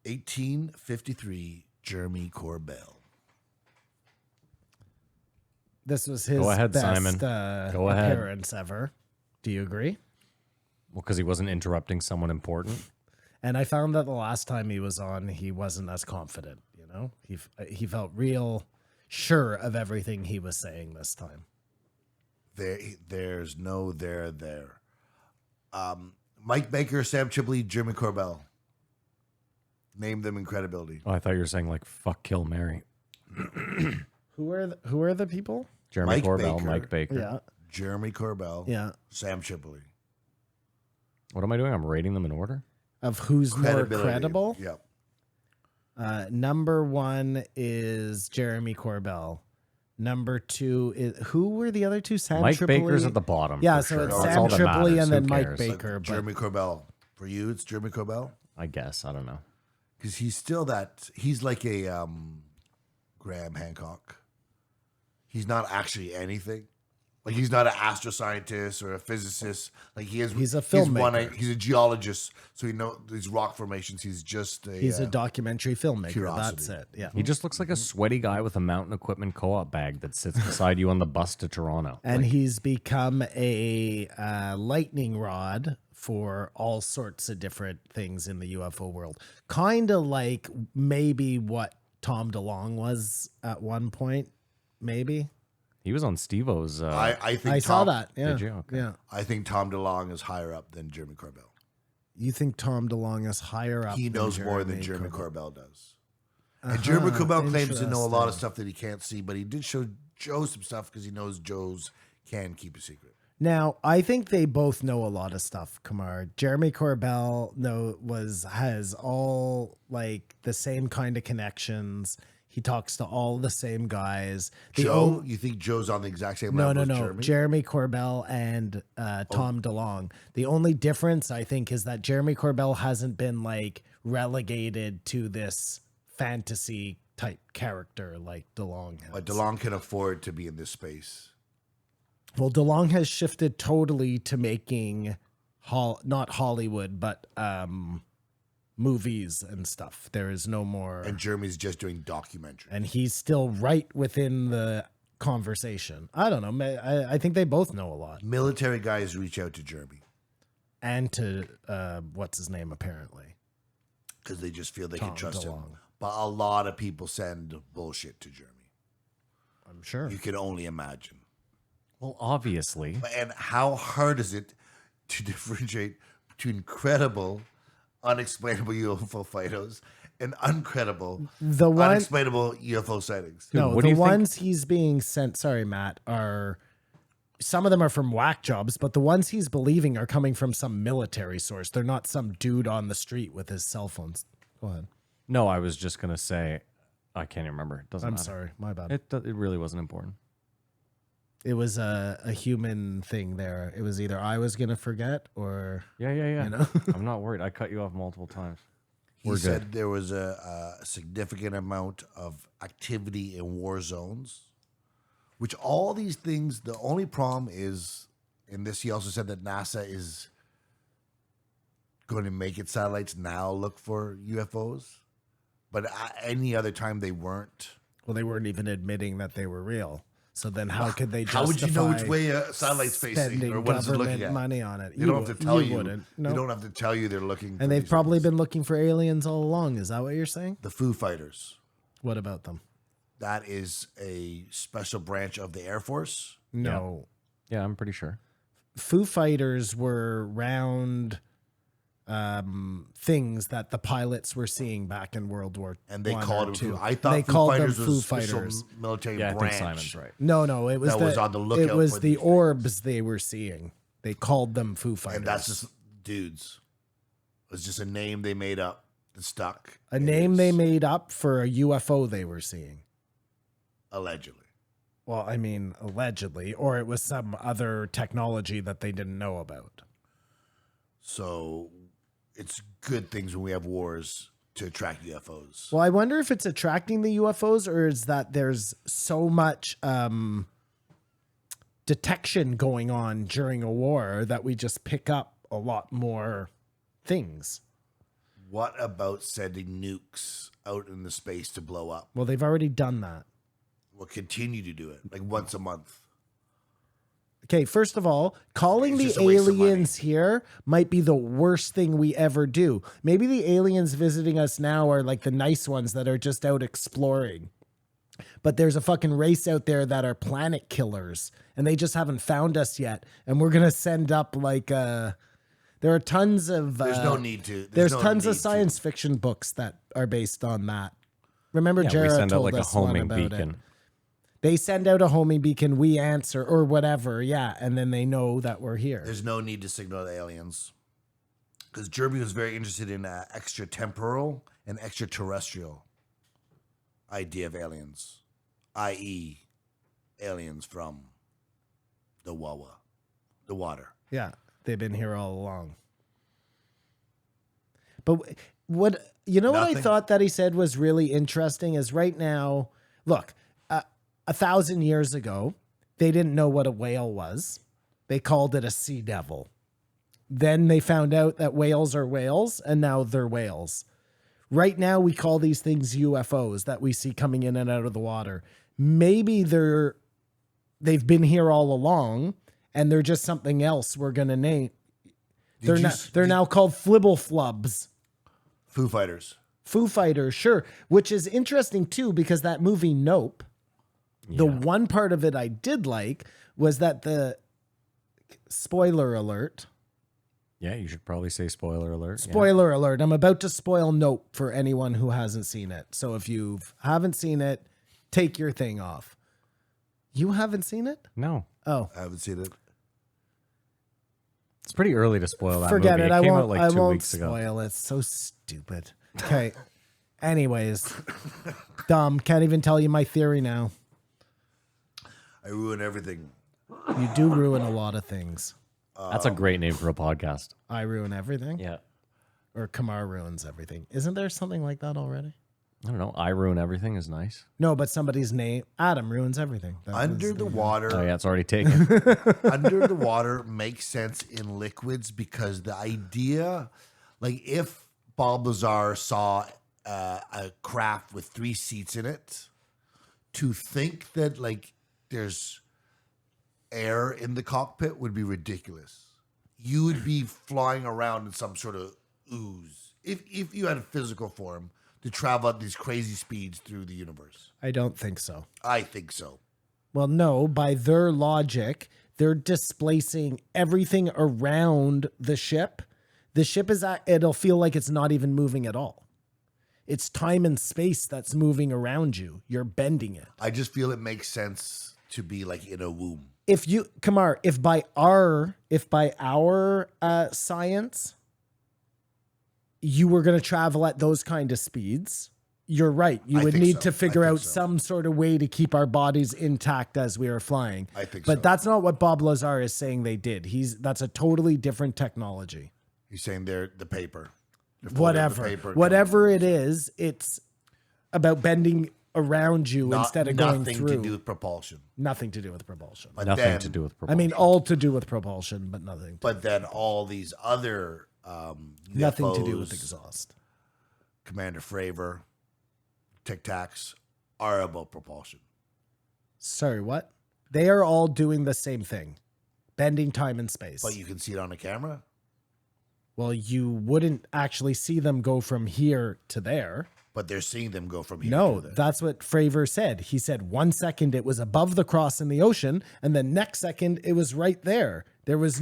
1853, Jeremy Corbell. This was his Go ahead, best Simon. Go ahead. appearance ever. Do you agree? Well, because he wasn't interrupting someone important. And I found that the last time he was on, he wasn't as confident. You know, he felt real sure of everything he was saying this time. There's no there. Mike Baker, Sam Tripoli, Jeremy Corbell. Name them in credibility. Oh, I thought you were saying like fuck, kill, Mary. Who are the people? Jeremy Mike Corbell, Baker. Mike Baker. Yeah, Jeremy Corbell. yeah. Sam Tripoli. What am I doing? I'm rating them in order. Of who's more credible? Yep. Number 1 is Jeremy Corbell. Number 2 is who were the other two? Sam Mike Tripoli? Baker's at the bottom. Yeah, for so sure. it's That's Sam all that Tripoli matters. and then Who Mike cares? Baker. But Jeremy Corbell. For you, it's Jeremy Corbell? I guess. I don't know. Because he's still that. He's like a Graham Hancock. He's not actually anything. Like he's not an astroscientist or a physicist. Like He's a filmmaker. He's a geologist, so he knows these rock formations. He's just he's a documentary filmmaker. curiosity. That's it. Yeah. He just looks like a sweaty guy with a mountain equipment co-op bag that sits beside you on the bus to Toronto. And he's become a lightning rod for all sorts of different things in the UFO world. Kind of like maybe what Tom DeLonge was at one point, maybe. He was on Steve-O's. I think I saw that. Yeah. Did you? Okay. Yeah. I think Tom DeLonge is higher up than Jeremy Corbell. You think Tom DeLonge is higher up? He knows than more than Jeremy Corbell? Corbell does. And Jeremy Corbell claims to know a lot of Interesting. stuff that he can't see, but he did show Joe some stuff because he knows Joe's can keep a secret. Now, I think they both know a lot of stuff, Kamar. Jeremy Corbell has all like the same kind of connections. He talks to all the same guys. You think Joe's on the exact same level as Jeremy? Jeremy Corbell and Tom DeLonge. The only difference, I think, is that Jeremy Corbell hasn't been like relegated to this fantasy type character like DeLonge has. But DeLonge can afford to be in this space. Well, DeLonge has shifted totally to making not Hollywood, but movies and stuff. There is no more. And Jeremy's just doing documentary. And he's still right within the conversation. I don't know. I think they both know a lot. Military guys reach out to Jeremy And to, what's his name, apparently. because they just feel they Tom can trust him. DeLonge. But a lot of people send bullshit to Jeremy. I'm sure. You can only imagine. Well, obviously. And how hard is it to differentiate between credible, unexplainable UFO photos and uncredible, unexplainable UFO sightings? No, what do the you think- ones he's being sent, sorry, Matt, are some of them are from whack jobs, but the ones he's believing are coming from some military source. They're not some dude on the street with his cell phones. Go ahead. No, I was just going to say, I can't even remember. It doesn't I'm matter. sorry. My bad. It really wasn't important. It was a human thing there. It was either I was going to forget or... Yeah. You know? I'm not worried. I cut you off multiple times. He We're said good. there was a significant amount of activity in war zones, which all these things, the only problem is, in this he also said that NASA is going to make its satellites now look for UFOs, but any other time they weren't. Well, they weren't even admitting that they were real. So then how could they justify How would you know which way a satellite's facing spending or what is it looking government at? money on it? They don't have to tell you. Wouldn't. They No. don't have to tell you they're looking for And they've these probably things. been looking for aliens all along. Is that what you're saying? The Foo Fighters. What about them? That is a special branch of the Air Force. No. Yeah, I'm pretty sure. Foo Fighters were round things that the pilots were seeing back in World War And they I called or them II. Foo. I thought they Foo called Fighters them was Foo a special Fighters. military Yeah, I branch. think Simon's right. No, it was That was on the lookout It was for the these orbs they were seeing. They called them Foo Fighters. And that's just dudes. It's just a name they made up that stuck. a name they made up for a UFO they were seeing. Allegedly. Well, I mean, allegedly, or it was some other technology that they didn't know about. So it's good things when we have wars to attract UFOs. Well, I wonder if it's attracting the UFOs or is that there's so much detection going on during a war that we just pick up a lot more things. What about sending nukes out in the space to blow up? Well, they've already done that. We'll continue to do it, like once a month. Okay, first of all, calling It's the just a waste of money. aliens here might be the worst thing we ever do. Maybe the aliens visiting us now are like the nice ones that are just out exploring. But there's a fucking race out there that are planet killers, and they just haven't found us yet. And we're gonna send up like there are tons of There's no need to. there's no tons need of science fiction books that are based on that. Remember, Yeah, we Jared send out told like a us one homing about it. beacon. They send out a homing beacon, we answer or whatever, yeah, and then they know that we're here. There's no need to signal to aliens. Because Jeremy was very interested in extratemporal and extraterrestrial idea of aliens, i.e., aliens from the Wawa, the water. Yeah, they've been here all along. But what what I Nothing. thought that he said was really interesting is right now, look, 1,000 years ago, they didn't know what a whale was. They called it a sea devil. Then they found out that whales are whales, and now they're whales. Right now, we call these things UFOs that we see coming in and out of the water. Maybe they've been here all along, and they're just something else we're gonna name. They're now called flibble flubs. Foo Fighters. Foo Fighters, sure. Which is interesting too, because that movie Nope, the one part of it I did like was that spoiler alert. Yeah, you should probably say spoiler alert. Yeah. Spoiler alert. I'm about to spoil Nope for anyone who hasn't seen it. So if you haven't seen it, take your thing off. You haven't seen it? No, Oh, I haven't seen it. it's pretty early to spoil that forget movie. it. It came I out like won't 2 weeks ago. spoil it. It's so stupid. Okay. Anyways, dumb. Can't even tell you my theory now. I ruin everything. You do ruin a lot of things. That's a great name for a podcast. I ruin everything. Yeah. Or Kamar ruins everything. Isn't there something like that already? I don't know. I ruin everything is nice. No, but somebody's name, Adam, ruins everything. That Under was the water. Oh yeah, it's already taken. Under the water makes sense in liquids because the idea, like if Bob Lazar saw a craft with 3 seats in it, to think that like there's air in the cockpit would be ridiculous. You would be flying around in some sort of ooze if you had a physical form to travel at these crazy speeds through the universe. I don't think so. I think so. Well, no, by their logic, they're displacing everything around the ship. The ship it'll feel like it's not even moving at all. It's time and space that's moving around you. You're bending it. I just feel it makes sense to be like in a womb. Kamar, if by our science, you were going to travel at those kind of speeds, you're right. You I would think need so. to figure I out think so. some sort of way to keep our bodies intact as we are flying. I think But so. that's not what Bob Lazar is saying they did. That's a totally different technology. He's saying they're the paper. They're folding the paper. Whatever it is, it's about bending around you instead of going nothing through. to do with propulsion. Nothing to do with propulsion. But Nothing then, to do with I propulsion. mean, all to do with propulsion, but nothing. But then all these other Nothing to do with UFOs, exhaust. Commander Fravor, Tic Tacs are about propulsion. Sorry, what? They are all doing the same thing, bending time and space. But you can see it on a camera. Well, you wouldn't actually see them go from here to there. But they're seeing them go from here No, to there. that's what Fravor said. He said 1 second it was above the cross in the ocean, and the next second it was right there. There was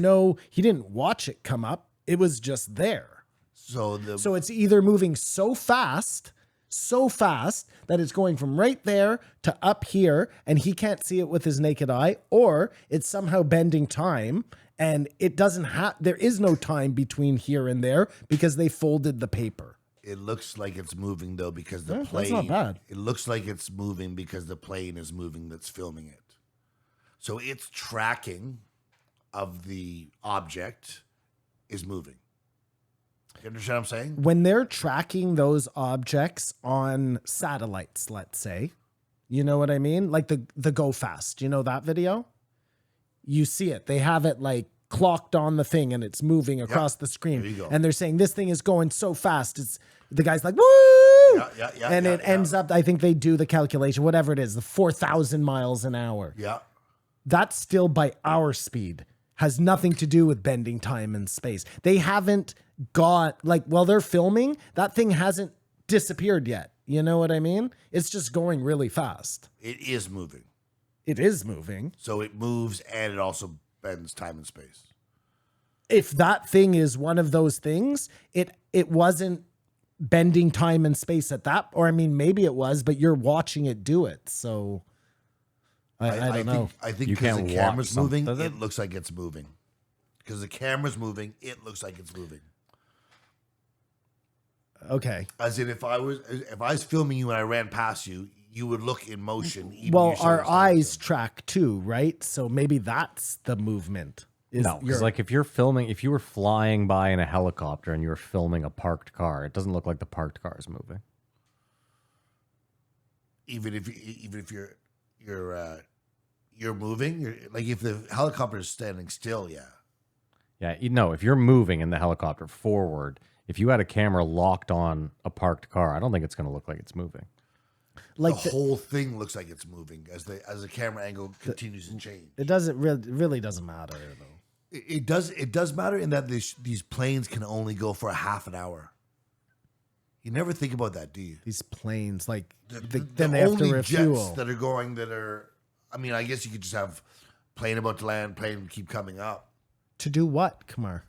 he didn't watch it come up. It was just there. So So it's either moving so fast that it's going from right there to up here, and he can't see it with his naked eye, or it's somehow bending time, and it doesn't there is no time between here and there because they folded the paper. it looks like it's moving though because the That's plane. not bad. It looks like it's moving because the plane is moving that's filming it. So its tracking of the object is moving. You understand what I'm saying? When they're tracking those objects on satellites, let's say, you know what I mean? Like the Go Fast, you know that video? You see it. They have it like clocked on the thing and it's moving across the screen. There you go. And they're saying this thing is going so fast. It's the guy's like, woo! And it ends up, I think they do the calculation, whatever it is, the 4,000 miles an hour. Yeah. That's still by our speed. Has nothing to do with bending time and space. They haven't got, like, while they're filming, that thing hasn't disappeared yet. You know what I mean? It's just going really fast. It is moving. It is moving. So it moves and it also bends time and space. If that thing is one of those things, it wasn't bending time and space at that, or I mean, maybe it was, but you're watching it do it. So I don't know. I think You because can't the watch camera's moving, something, does it it? looks like it's moving. Because the camera's moving, it looks like it's moving. Okay. As in, if I was filming you and I ran past you, you would look in motion. Even Well, you our showed us eyes something. track too, right? So maybe that's the movement. No, because like if you were flying by in a helicopter and you were filming a parked car, it doesn't look like the parked car is moving. Even if you're moving, like if the helicopter is standing still, yeah. Yeah, if you're moving in the helicopter forward, if you had a camera locked on a parked car, I don't think it's going to look like it's moving. like The whole thing looks like it's moving as the camera angle continues to change. it doesn't really doesn't matter though. It does matter in that these planes can only go for a half an hour. You never think about that, do you? These planes, like The then they have to only refuel. jets that are going that are, I mean, I guess you could just have plane about to land, plane keep coming up. To do what, Kumar?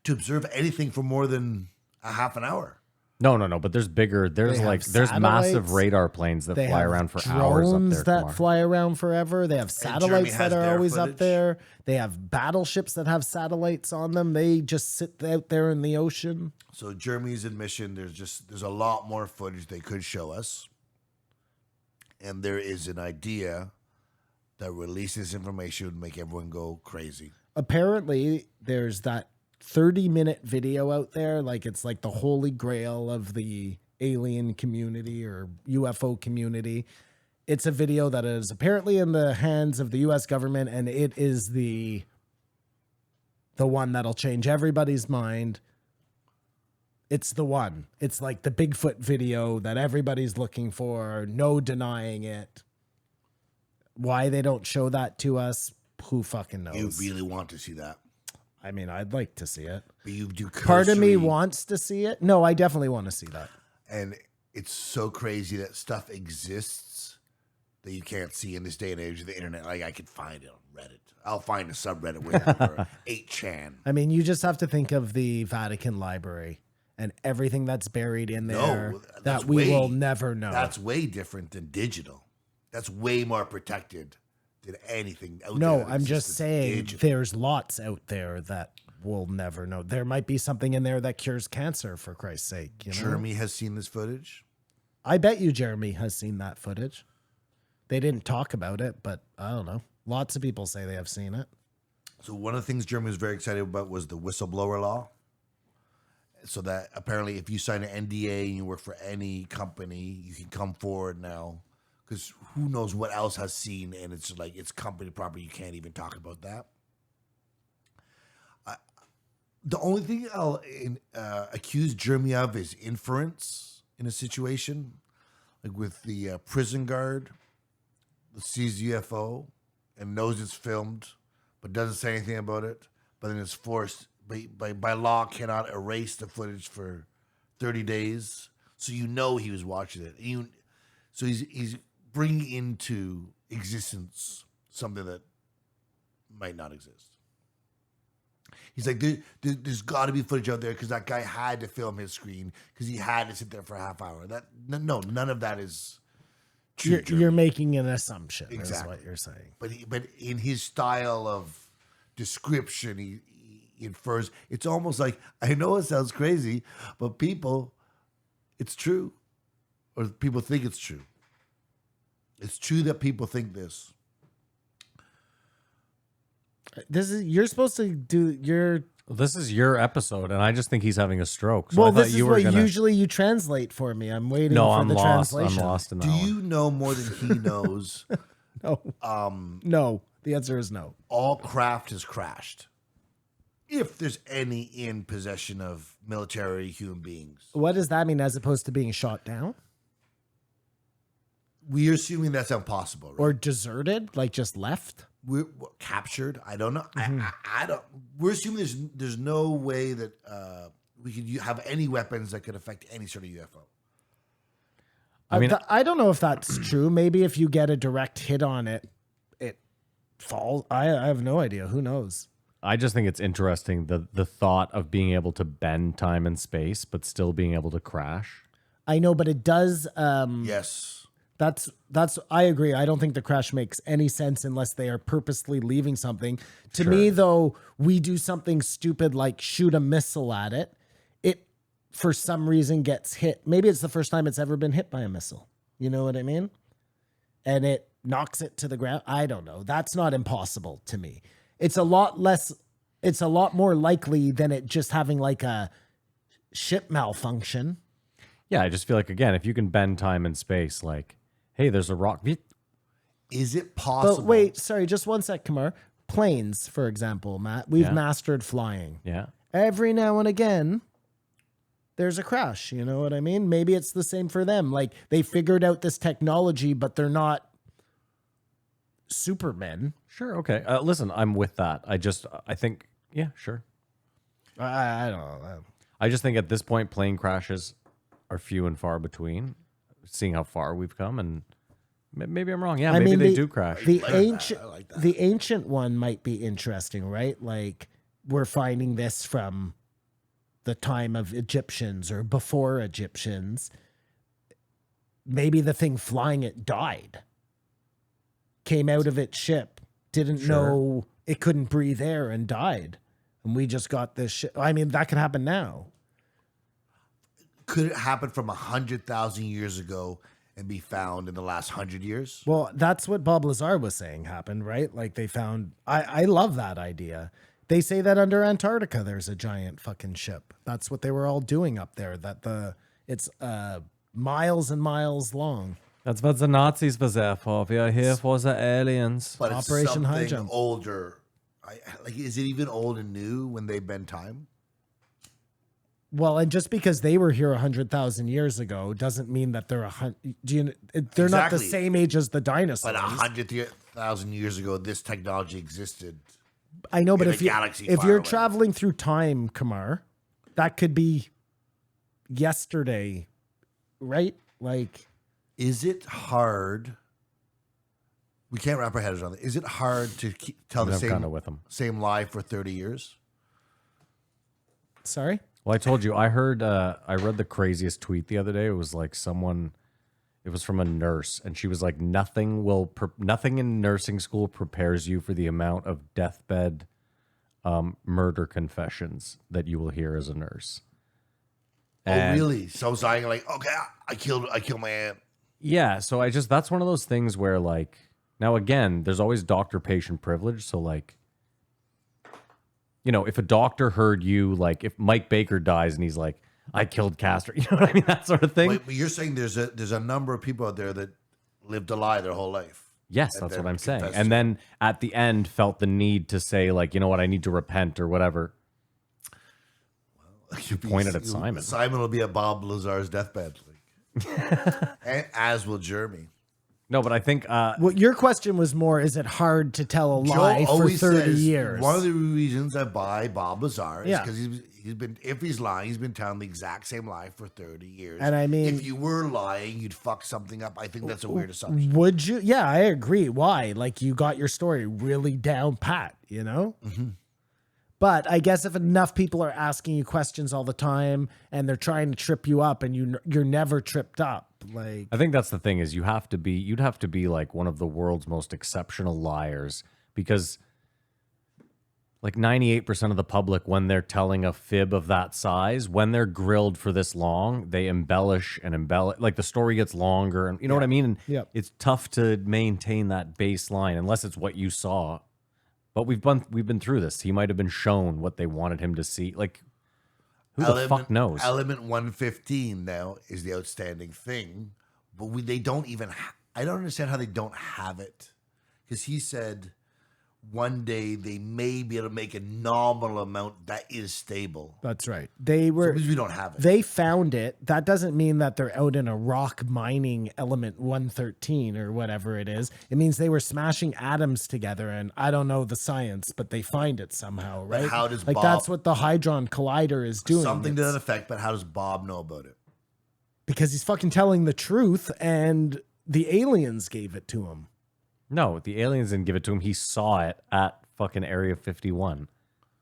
To observe anything for more than a half an hour. No, but there's They have there's massive satellites. radar planes that They fly have around for hours up drones there. that fly around forever. They have satellites has that are their always up footage. there. They have battleships that have satellites on them. They just sit out there in the ocean. So Jeremy's admission, there's a lot more footage they could show us. And there is an idea that releasing this information would make everyone go crazy. Apparently, there's that 30-minute video out there. Like it's like the holy grail of the alien community or UFO community. It's a video that is apparently in the hands of the US government, and it is the one that'll change everybody's mind. It's the one. It's like the Bigfoot video that everybody's looking for, no denying it. Why they don't show that to us, who fucking knows? You really want to see that. I mean, I'd like to see it. But you do Part of me cursory- wants to see it. No, I definitely want to see that. And it's so crazy that stuff exists that you can't see in this day and age of the internet. Like I could find it on Reddit. I'll find a subreddit with it or 8chan. I mean, you just have to think of the Vatican Library and everything that's buried in there No, that we will never know. That's way different than digital. That's way more protected than anything out there. No, that I'm just exists saying digital. there's lots out there that we'll never know. There might be something in there that cures cancer, for Christ's sake. You know? Jeremy has seen this footage. I bet you Jeremy has seen that footage. They didn't talk about it, but I don't know. Lots of people say they have seen it. So one of the things Jeremy was very excited about was the whistleblower law. So that apparently if you sign an NDA and you work for any company, you can come forward now. Because who knows what else has seen, and it's like it's company property. You can't even talk about that. The only thing I'll accuse Jeremy of is inference in a situation, like with the prison guard that sees UFO and knows it's filmed, but doesn't say anything about it. But then is forced by law cannot erase the footage for 30 days, so you know he was watching it. So he's bringing into existence something that might not exist. He's like, there's got to be footage out there because that guy had to film his screen because he had to sit there for a half hour. None of that is true. You're making an assumption, is Exactly. what you're saying. But in his style of description, he infers. It's almost like, I know it sounds crazy, but it's true, or people think it's true. It's true that people think this. You're supposed to do your. This is your episode, and I just think he's having a stroke. So I Well, thought this is you were what gonna... usually you translate for me. I'm waiting No, for I'm the lost. translation. I'm lost in that Do one. you know more than he knows? No. No. The answer is no. All craft has crashed. if there's any in possession of military human beings. What does that mean as opposed to being shot down We're assuming that's impossible, right? or deserted, like just left? We're captured. I don't know. I don't. We're assuming there's no way that we could have any weapons that could affect any sort of UFO. I mean, I don't know if that's true. Maybe if you get a direct hit on it, it falls. I have no idea. Who knows? I just think it's interesting the thought of being able to bend time and space, but still being able to crash. I know, but it does. Yes. That's. I agree. I don't think the crash makes any sense unless they are purposely leaving something. To me, though, we do something stupid like shoot a missile at it. It, for some reason, gets hit. Maybe it's the first time it's ever been hit by a missile. You know what I mean? And it knocks it to the ground. I don't know. That's not impossible to me. It's a lot less. It's a lot more likely than it just having like a ship malfunction. Yeah, I just feel like, again, if you can bend time and space, like, hey, there's a rock. Is it possible? But wait, sorry, just one sec, Kamar. Planes, for example, Matt. We've mastered flying. Yeah. Every now and again, there's a crash. You know what I mean? Maybe it's the same for them. Like they figured out this technology, but they're not supermen. Sure. Okay. Listen, I'm with that. I think, yeah, sure. I don't know. I just think at this point, plane crashes are few and far between, seeing how far we've come. And maybe I'm wrong. Yeah, I maybe mean, they do crash. The like that. ancient, I like that. the ancient one might be interesting, right? Like we're finding this from the time of Egyptians or before Egyptians. Maybe the thing flying it died, came out of its ship, didn't know it couldn't breathe air and died. And we just got this shit. I mean, that could happen now. Could it happen from 100,000 years ago and be found in the last 100 years? Well, that's what Bob Lazar was saying happened, right? Like they found, I love that idea. They say that under Antarctica, there's a giant fucking ship. That's what they were all doing up there. It's miles and miles long. That's what the Nazis were there for. We are here for the aliens. But it's Operation High something Jump. older. Like, is it even old and new when they bend time? Well, and just because they were here 100,000 years ago doesn't mean that they're they're not the Exactly. same age as the dinosaurs. But 100,000 years ago, this technology existed. I know, but in a if galaxy if far you're away. traveling through time, Kamar, that could be yesterday, right? Like, Is it hard? We can't wrap our heads around it. Is it hard to tell the I'm kinda with 'em. same lie for 30 years? sorry. Well, I told you, I read the craziest tweet the other day. It was like it was from a nurse, and she was like, nothing in nursing school prepares you for the amount of deathbed murder confessions that you will hear as a nurse. Oh, And- really? So it's like, okay, I killed my aunt. Yeah, so that's one of those things where, like, now again, there's always doctor-patient privilege. So, like, you know, if a doctor heard you, like, if Mike Baker dies and he's like, I killed Castro, you know what I mean? That sort of thing. Wait, but you're saying there's a number of people out there that lived a lie their whole life. Yes, And that's then what I'm saying. confessed And to then at the end felt the need to say, like, you know what, I need to repent or whatever. Pointed at Simon. Simon will be at Bob Lazar's deathbed, and as will Jeremy. No, but I think Well, your question was more: is it hard to tell a Joe lie for always 30 says years? one of the reasons I buy Bob Lazar is Yeah. because he's been, if he's lying, he's been telling the exact same lie for 30 years. And I mean- if you were lying, you'd fuck something up. I think that's a weird assumption. Would you? Yeah, I agree. Why? Like you got your story really down pat, you know? Mm-hmm. But I guess if enough people are asking you questions all the time and they're trying to trip you up and you're never tripped up, like I think that's the thing is you'd have to be like one of the world's most exceptional liars, because like 98% of the public, when they're telling a fib of that size, when they're grilled for this long, they embellish, like the story gets longer, and you know what I mean? And Yep. it's tough to maintain that baseline unless it's what you saw. But we've been through this. He might have been shown what they wanted him to see. Like, who the fuck knows? Element 115 now is the outstanding thing, but they don't even. I don't understand how they don't have it, because he said one day they may be able to make a nominal amount that is stable. That's right. They were. Because we don't have it. They found it. That doesn't mean that they're out in a rock mining element 113 or whatever it is. It means they were smashing atoms together, and I don't know the science, but they find it somehow, right? how does like Bob- that's what the Hadron Collider is doing. Something to It's- that effect, but how does Bob know about it? because he's fucking telling the truth, and the aliens gave it to him. No, the aliens didn't give it to him. He saw it at fucking Area 51.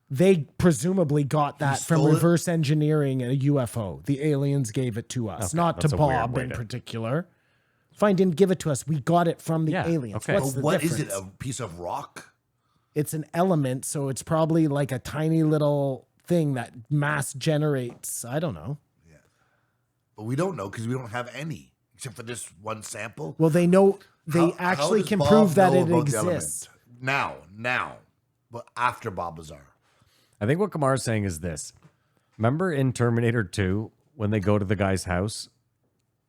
They presumably got that from stole it? reverse engineering a UFO. The aliens gave it to us, Okay, not to that's a weird Bob way in to- particular. Fine, didn't give it to us. We got it from the Yeah, aliens. okay. What's But the what difference? is it? A piece of rock? It's an element, so it's probably like a tiny little thing that mass generates. I don't know. But we don't know because we don't have any except for this one sample. Well, they know they How actually does can Bob prove that know it about the element? exists. Now, but after Bob Lazar. I think what Kamar's saying is this. Remember in Terminator 2 when they go to the guy's house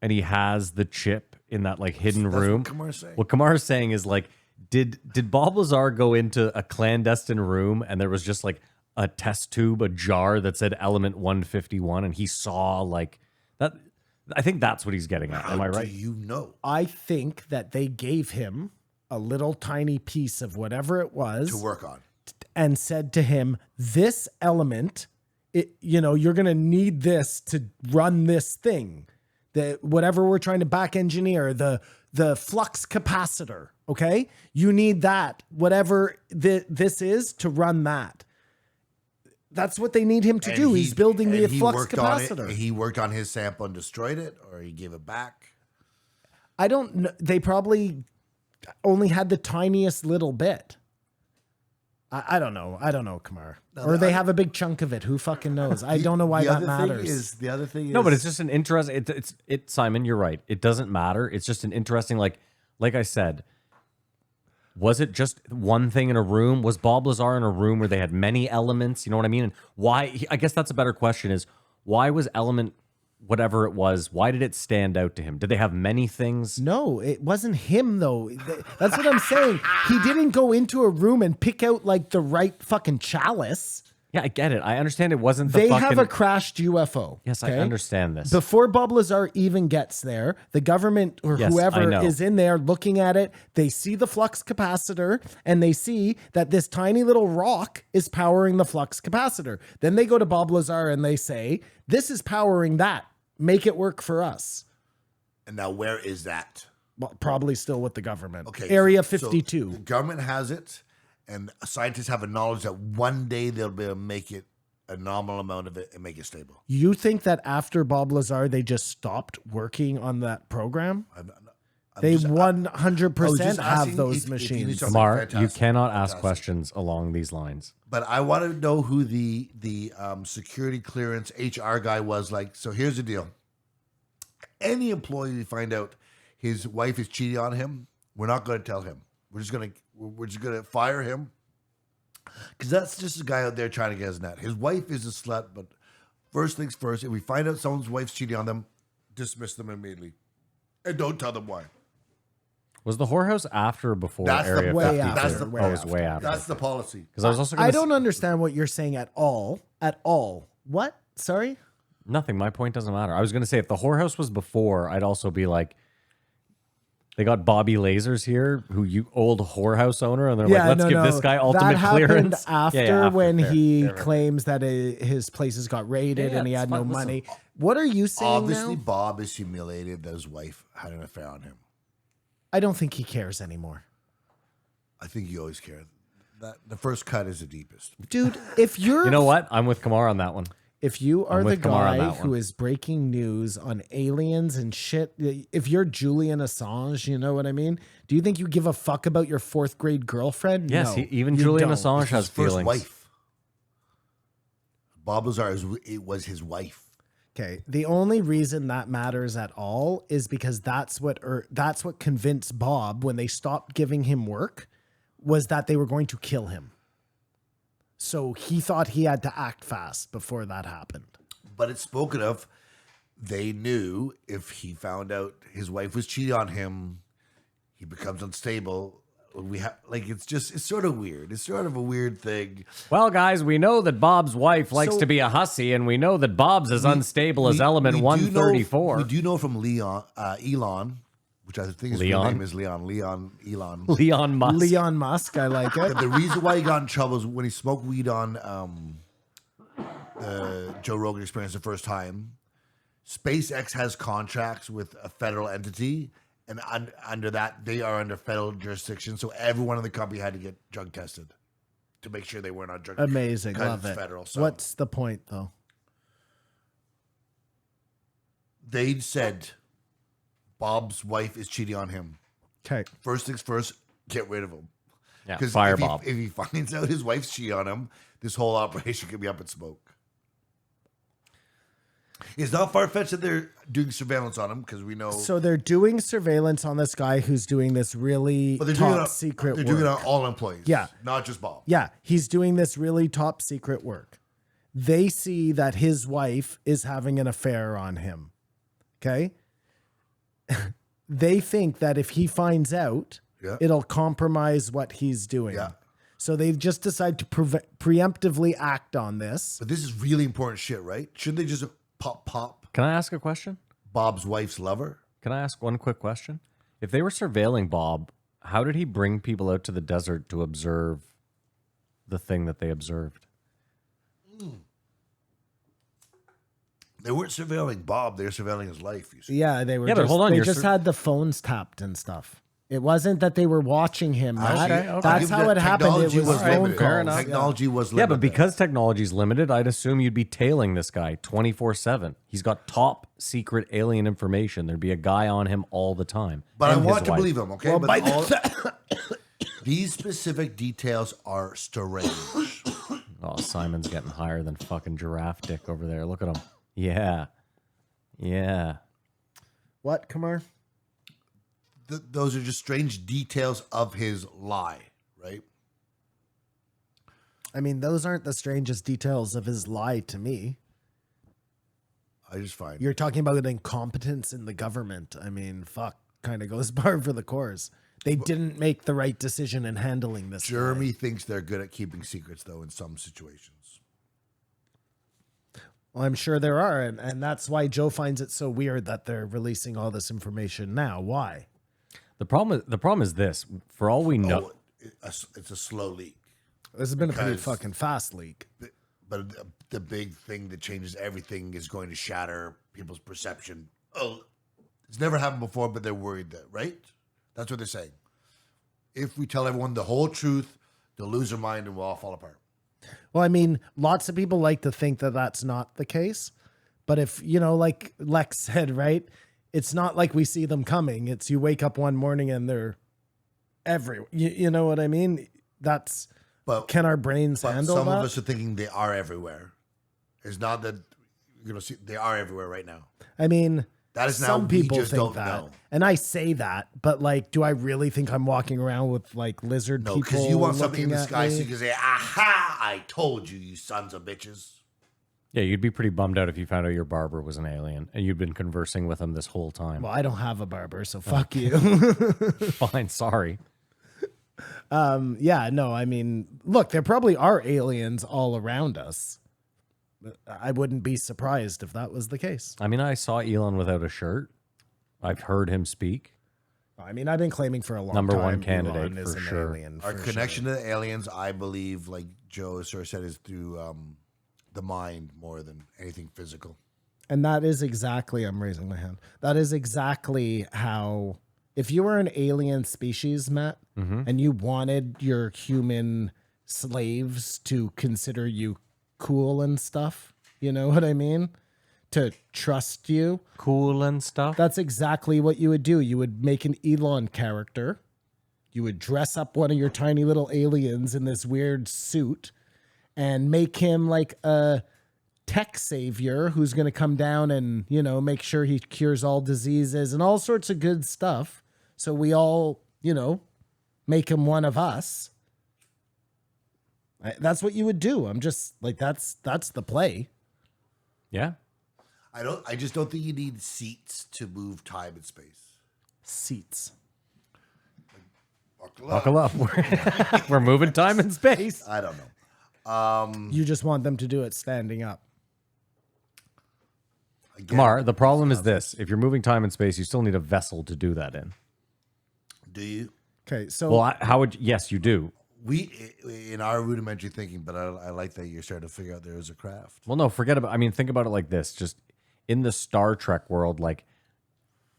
and he has the chip in that like hidden That's room? what Kamar's saying. What Kamar's saying is like, did Bob Lazar go into a clandestine room and there was just like a test tube, a jar that said element 151 and he saw like that? I think that's what he's getting at. Am I How right? do you know? I think that they gave him a little tiny piece of whatever it was To work on. and said to him, this element, you're going to need this to run this thing. Whatever we're trying to back engineer, the flux capacitor, okay? You need that, whatever this is, to run that. That's what they need him to do. He's building the flux worked on it, capacitor. he worked on his sample and destroyed it, or he gave it back. I don't know. They probably only had the tiniest little bit. I don't know. I don't know, Kamar. Or they have a big chunk of it. Who fucking knows? I don't know why that matters. The other thing is No, but it's just an interesting. It's Simon. You're right. It doesn't matter. It's just an interesting. Like I said, was it just one thing in a room? Was Bob Lazar in a room where they had many elements? You know what I mean? And why? I guess that's a better question. Is why was element whatever it was? Why did it stand out to him? Did they have many things? No, it wasn't him though. That's what I'm saying. He didn't go into a room and pick out like the right fucking chalice. Yeah, I get it. I understand it wasn't the They fucking. have a crashed UFO. Yes, I okay? understand this. Before Bob Lazar even gets there, the government or Yes, I whoever know. is in there looking at it, they see the flux capacitor and they see that this tiny little rock is powering the flux capacitor. Then they go to Bob Lazar and they say, this is powering that. Make it work for us. and now where is that? Well, probably still with the government. Okay, Area so 52. the government has it, and scientists have a knowledge that one day they'll be able to make it a nominal amount of it and make it stable. You think that after Bob Lazar, they just stopped working on that program? They 100% have those machines. Kamar, you Fantastic. cannot ask Fantastic. questions along these lines. But I want to know who the security clearance HR guy was. Like, so here's the deal: any employee to find out his wife is cheating on him, we're not going to tell him. We're just gonna fire him because that's just a guy out there trying to get his net. His wife is a slut, but first things first. If we find out someone's wife's cheating on them, dismiss them immediately, and don't tell them why. Was the whorehouse after or before That's Area the way 52? after. That's the Oh, it was way after. That's the policy. Because I was also I going don't understand what you're saying at all. At all. What? Sorry? Nothing. My point doesn't matter. I was going to say if the whorehouse was before, I'd also be like, they got Bobby Lasers here, you old whorehouse owner, and they're like, let's give this guy ultimate that happened clearance. after, Yeah, when fair, he fair. claims that his places got raided Yeah, and he it's had no fine. Listen, money. What are you saying Obviously, now? Bob is humiliated that his wife had an affair on him. I don't think he cares anymore. I think you always care. That the first cut is the deepest. Dude, if you're You know what? I'm with Kamar on that one. if you are I'm the with Kamar on guy that who one. is breaking news on aliens and shit, if you're Julian Assange, you know what I mean? Do you think you give a fuck about your 4th grade girlfriend? Yes, No, even you Julian don't. Assange It's has his first feelings. wife. Bob Lazar, it was his wife. Okay. The only reason that matters at all is because that's what convinced Bob when they stopped giving him work was that they were going to kill him. So he thought he had to act fast before that happened. But it's spoken of. They knew if he found out his wife was cheating on him, he becomes unstable. we have like it's sort of weird. It's sort of a weird thing. Well, guys, we know that Bob's wife likes So- to be a hussy, and we know that Bob's as unstable as element we 134. We do know from Elon, which I think his real Leon? name is Elon. Leon Musk. Leon Musk, I like it. But the reason why he got in trouble is when he smoked weed on the Joe Rogan Experience the first time. SpaceX has contracts with a federal entity, and under that, they are under federal jurisdiction. So everyone in the company had to get drug tested to make sure they weren't on drug. Amazing, because love it's it. Federal. So What's the point, though? they said Bob's wife is cheating on him. Okay. First things first, get rid of him. Yeah, Because fire if, Bob. if he finds out his wife's cheating on him, this whole operation could be up in smoke. It's not far-fetched that they're doing surveillance on him because we know. So they're doing surveillance on this guy who's doing this really but they're doing top secret They're work. doing it on all employees. Yeah. Not just Bob. Yeah, he's doing this really top secret work. They see that his wife is having an affair on him. Okay? They think that if he finds out, Yeah. it'll compromise what he's doing. Yeah. So they've just decided to preemptively act on this. But this is really important shit, right? Shouldn't they just pop Can I ask a question? Bob's wife's lover? Can I ask one quick question? If they were surveilling Bob, how did he bring people out to the desert to observe the thing that they observed? They weren't surveilling Bob. They were surveilling his life. You see. Yeah, they were. Yeah, but just, hold on, They you're just had the phones tapped and stuff. It wasn't that they were watching him. Matt. Okay, That's I'll give how you it that. happened. It Technology was was phone limited. Fair calls. enough. Technology was Yeah, limited. but because technology's limited, I'd assume you'd be tailing this guy 24/7. He's got top secret alien information. There'd be a guy on him all the time. But I And his want to wife. believe him, okay? Well, but by these specific details are strange. Oh, Simon's getting higher than fucking giraffe dick over there. Look at him. Yeah. Yeah. What, Kamar? Those are just strange details of his lie, right? I mean, those aren't the strangest details of his lie to me. I just find You're talking about an incompetence in the government. I mean, fuck, kind of goes par for the course. They didn't make the right decision in handling this. Jeremy thinks they're good at keeping secrets, though, in some situations. Well, I'm sure there are, and that's why Joe finds it so weird that they're releasing all this information now. Why? The problem is this. For all we know, It's a slow leak. This has been a pretty Because- fucking fast leak. But the big thing that changes everything is going to shatter people's perception. Oh, it's never happened before, but they're worried that, right? That's what they're saying. If we tell everyone the whole truth, they'll lose their mind and we'll all fall apart. Well, I mean, lots of people like to think that that's not the case. But if, like Lex said, right? It's not like we see them coming. It's you wake up one morning and they're everywhere. You know what I mean? That's, But can our brains But handle some that? of us are thinking they are everywhere. It's not that see they are everywhere right now. I mean, That is now some we people just think don't that. know. And I say that, but like, do I really think I'm walking around with like lizard No, people because you want something in looking the at sky so me? you can say, "Aha! I told you, you sons of bitches." yeah, you'd be pretty bummed out if you found out your barber was an alien and you'd been conversing with him this whole time. Well, I don't have a barber, so fuck you. Fine, sorry. Yeah, no, I mean, look, there probably are aliens all around us. I wouldn't be surprised if that was the case. I mean, I saw Elon without a shirt. I've heard him speak. I mean, I've been claiming for a long Number time. one candidate Elon is for an sure. alien, Our for connection to the aliens, I believe, like Joe sort of said, is through the mind more than anything physical. And that is exactly, I'm raising my hand. That is exactly how, if you were an alien species, Matt, and you wanted your human slaves to consider you cool and stuff, you know what I mean? To trust you, Cool and stuff. that's exactly what you would do. You would make an Elon character. You would dress up one of your tiny little aliens in this weird suit and make him like a tech savior who's going to come down and, make sure he cures all diseases and all sorts of good stuff. So we all, make him one of us. That's what you would do. I'm just like, that's the play. Yeah. I just don't think you need seats to move time and space. Seats. Buckle up. We're moving time and space. I don't know. You just want them to do it standing up. Again, Kamar, the problem is this. If you're moving time and space, you still need a vessel to do that in. do you? Okay, so Well, how would... Yes, you do. We, in our rudimentary thinking, but I like that you're starting to figure out there is a craft. Well, no, forget about... I mean, think about it like this. Just in the Star Trek world, like,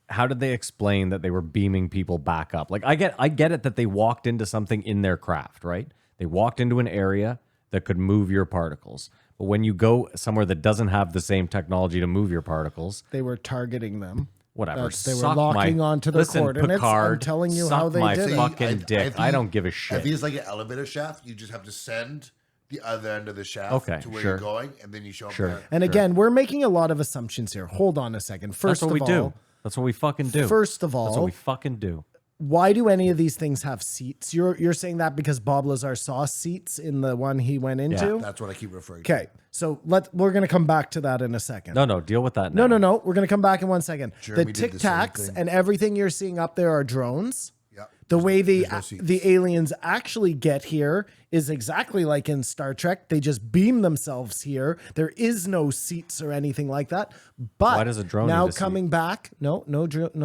how did they explain that they were beaming people back up? Like, I get it that they walked into something in their craft, right? They walked into an area that could move your particles. But when you go somewhere that doesn't have the same technology to move your particles, they were targeting them. whatever. They were Suck looking onto the Listen, coordinates. Picard, I'm telling you suck how they my did it. fucking dick. think I don't give a If shit. it's like an elevator shaft, you just have to send the other end of the shaft Okay, to where sure. you're going, and then you show up Sure. there. And again, we're making a lot of assumptions here. Hold on a second. First That's what we of do. all, That's what we fucking do. First of That's what all, we fucking do. why do any of these things have seats? You're saying that because Bob Lazar saw seats in the one he went into? That's what I keep referring to. Okay, so we're gonna come back to that in a second. No, deal with that now. No. We're gonna come back in 1 second. Jeremy The did the Tic same Tacs thing. and everything you're seeing up there are drones. Yep. The way there's no seats. the aliens actually get here is exactly like in Star Trek. They just beam themselves here. There is no seats or anything like that. But Why does a drone now need a seat? coming back? No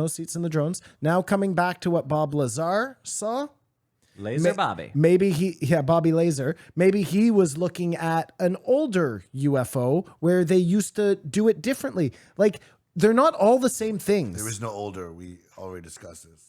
seats in the drones. Now coming back to what Bob Lazar saw. Laser Bobby. Maybe Bobby Laser. Maybe he was looking at an older UFO where they used to do it differently. Like they're not all the same things. There is no older. We already discussed this.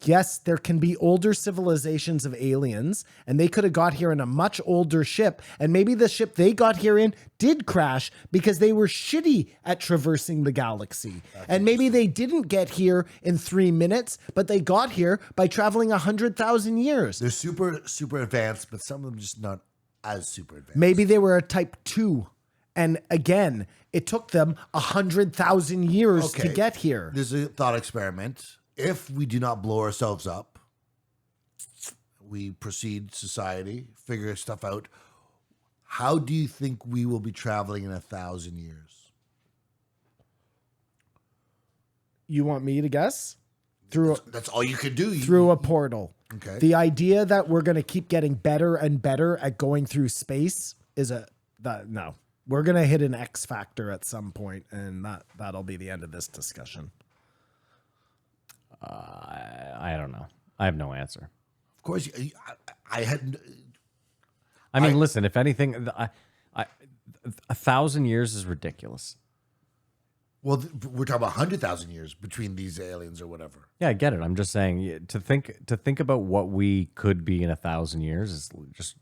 Yes, there can be older civilizations of aliens, and they could have got here in a much older ship. And maybe the ship they got here in did crash because they were shitty at traversing the galaxy. And maybe they didn't get here in 3 minutes, but they got here by traveling 100,000 years. They're super advanced, but some of them just not as super advanced. Maybe they were a type 2. And again, it took them 100,000 years to Okay. get here. There's a thought experiment. If we do not blow ourselves up, we proceed society, figure stuff out. How do you think we will be traveling in 1,000 years? You want me to guess? Through That's all you could do. through a portal. Okay. The idea that we're going to keep getting better and better at going through space is no. We're going to hit an X factor at some point, and that'll be the end of this discussion. I don't know. I have no answer. Of course, I had. I mean, listen, if anything, 1,000 years is ridiculous. Well, we're talking about 100,000 years between these aliens or whatever. Yeah, I get it. I'm just saying to think about what we could be in 1,000 years is just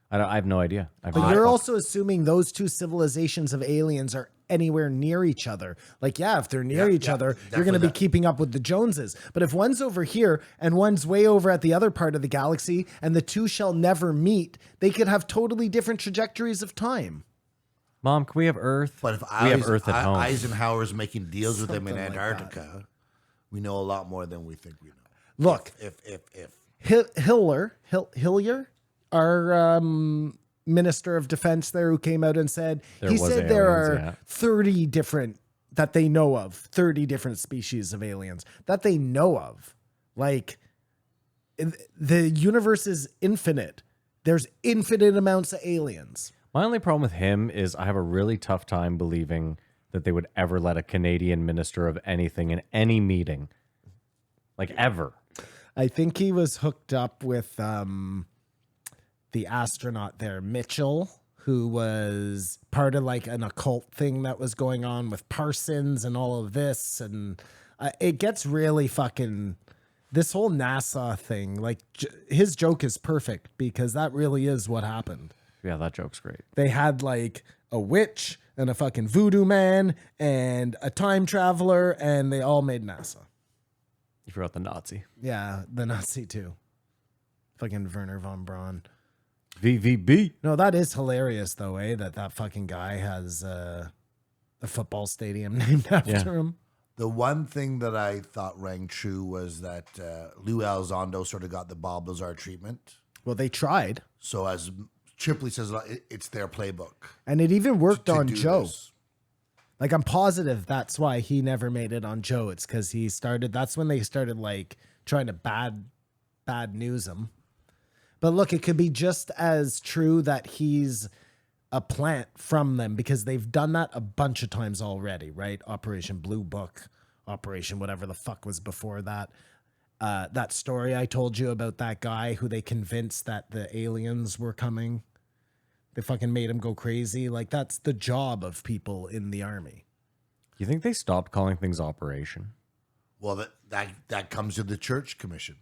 I have no idea. But you're also assuming those two civilizations of aliens are anywhere near each other. Like, yeah, if they're near each other, you're going to be keeping up with the Joneses. But if one's over here and one's way over at the other part of the galaxy and the two shall never meet, they could have totally different trajectories of time. Mom, can we have Earth? But if we have Earth at home. Eisenhower's making deals with them in Something like Antarctica, we know a lot more than we think we know. Look, If Hillier, our minister of defense there, who came out and said There he was said there aliens, are yeah. 30 different that they know of, 30 different species of aliens that they know of. Like the universe is infinite. There's infinite amounts of aliens. My only problem with him is I have a really tough time believing that they would ever let a Canadian minister of anything in any meeting, like ever. I think he was hooked up with the astronaut there, Mitchell, who was part of like an occult thing that was going on with Parsons and all of this. And it gets really fucking, this whole NASA thing, like his joke is perfect because that really is what happened. Yeah, that joke's great. They had like a witch and a fucking voodoo man and a time traveler, and they all made NASA. You forgot the Nazi. Yeah, the Nazi too. Fucking Werner von Braun. VVB. No, that is hilarious though, that fucking guy has a football stadium named after him. The one thing that I thought rang true was that Lou Elizondo sort of got the Bob Lazar treatment. Well, they tried. So as Chipley says, it's their playbook. And it even worked to on do Joe. this. Like, I'm positive that's why he never made it on Joe. It's because that's when they started like trying to bad news him. But look, it could be just as true that he's a plant from them, because they've done that a bunch of times already, right? Operation Blue Book, Operation whatever the fuck was before that. That story I told you about that guy who they convinced that the aliens were coming. They fucking made him go crazy. Like, that's the job of people in the army. You think they stopped calling things Operation? Well, that comes to the Church Commission.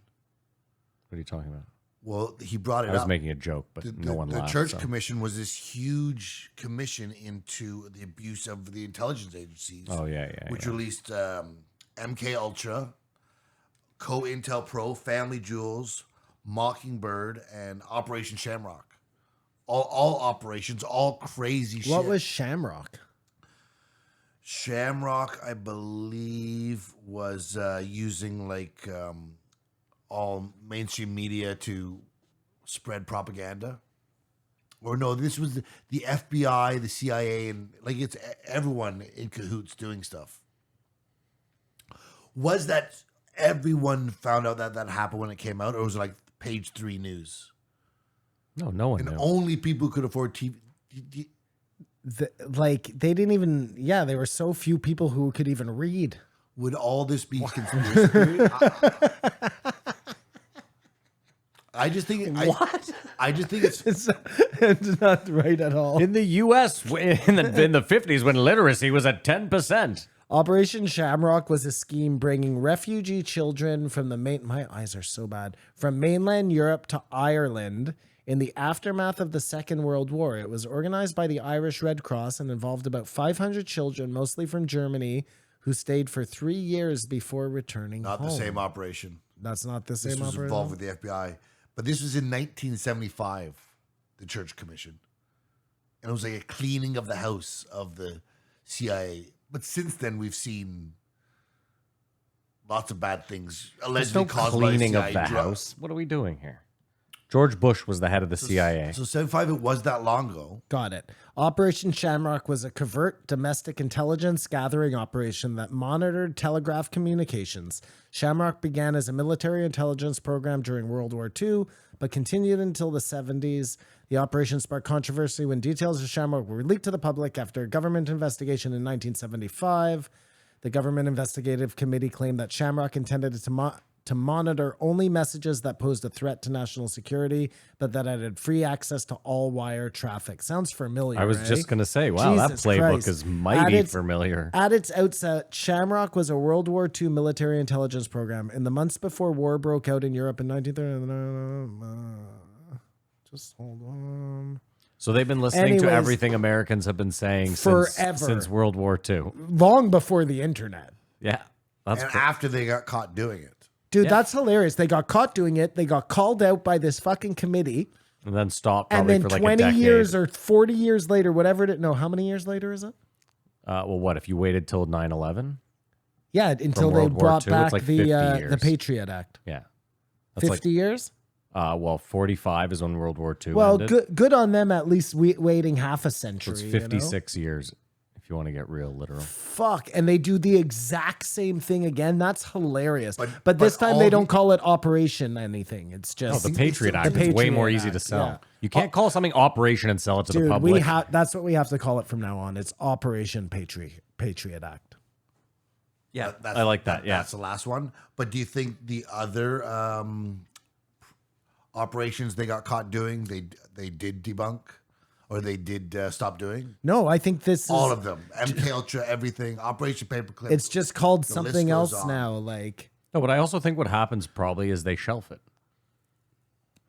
What are you talking about? Well, he brought it I was up. making a joke, but no one The laughed. Church so. Commission was this huge commission into the abuse of the intelligence agencies. Oh, yeah. Which released MK Ultra, COINTELPRO, Family Jewels, Mockingbird, and Operation Shamrock. All operations, all crazy shit. What was Shamrock? Shamrock, I believe, was using like all mainstream media to spread propaganda. Or no, this was the FBI, the CIA, and like it's everyone in cahoots doing stuff. Was that everyone found out that happened when it came out, or was it like page 3 news? No one And knew. only people could afford TV. Like, they didn't even, there were so few people who could even read. Would all this be conspiracy theory? I just think I just think it's It's not right at all. In the U.S., in the 50s, when literacy was at 10%. Operation Shamrock was a scheme bringing refugee children from my eyes are so bad, from mainland Europe to Ireland in the aftermath of the Second World War. It was organized by the Irish Red Cross and involved about 500 children, mostly from Germany, who stayed for 3 years before returning not home. the same operation. That's not the same This was operation. involved with the FBI, but this was in 1975. The Church Commission, and it was like a cleaning of the house of the CIA. But since then, we've seen lots of bad things There's allegedly no caused cleaning by of CIA the drugs. house. What are we doing here? George Bush was the head of the CIA. So 75, it was that long ago. Got it. Operation Shamrock was a covert domestic intelligence gathering operation that monitored telegraph communications. Shamrock began as a military intelligence program during World War II, but continued until the 70s. The operation sparked controversy when details of Shamrock were leaked to the public after a government investigation in 1975. The Government Investigative Committee claimed that Shamrock intended to monitor only messages that posed a threat to national security, but that it had free access to all wire traffic. Sounds familiar. I was eh? just going to say, wow, that Jesus playbook Christ. is mighty At its- familiar. At its outset, Shamrock was a World War II military intelligence program. In the months before war broke out in Europe in 1930, just hold on. So they've been listening to Anyways, everything Americans have been saying forever. since World War II. Long before the internet. Yeah. That's And cr- after they got caught doing it. Dude, Yeah. that's hilarious. They got caught doing it. They got called out by this fucking committee. and then stopped And probably then for like 20 a decade. years or 40 years later, whatever it, no, how many years later is it? Well, what, if you waited till 9/11? Yeah, until they World War brought II, it's back like the 50 the years. Patriot Act. Yeah. That's 50 years? well, 45 is when World War II Well, ended. good on them at least waiting half a So century. it's you know? 56 years, if you want to get real literal. Fuck, and they do the exact same thing again. That's hilarious. But But this time all they the- don't call it Operation anything. It's No, just the Patriot the Act is way Patriot more easy to Act, sell. yeah. You can't call something Operation and sell it to the dude. public. That's what we have to call it from now on. It's Operation Patriot Act. Yeah, I like that. Yeah. That's the last one. But do you think the other operations they got caught doing, they did debunk? Or they did stop doing? No, I think this is All of them. MK Ultra, everything. Operation Paperclip. It's just called list something goes else on. now. Like, No, but I also think what happens probably is they shelf it.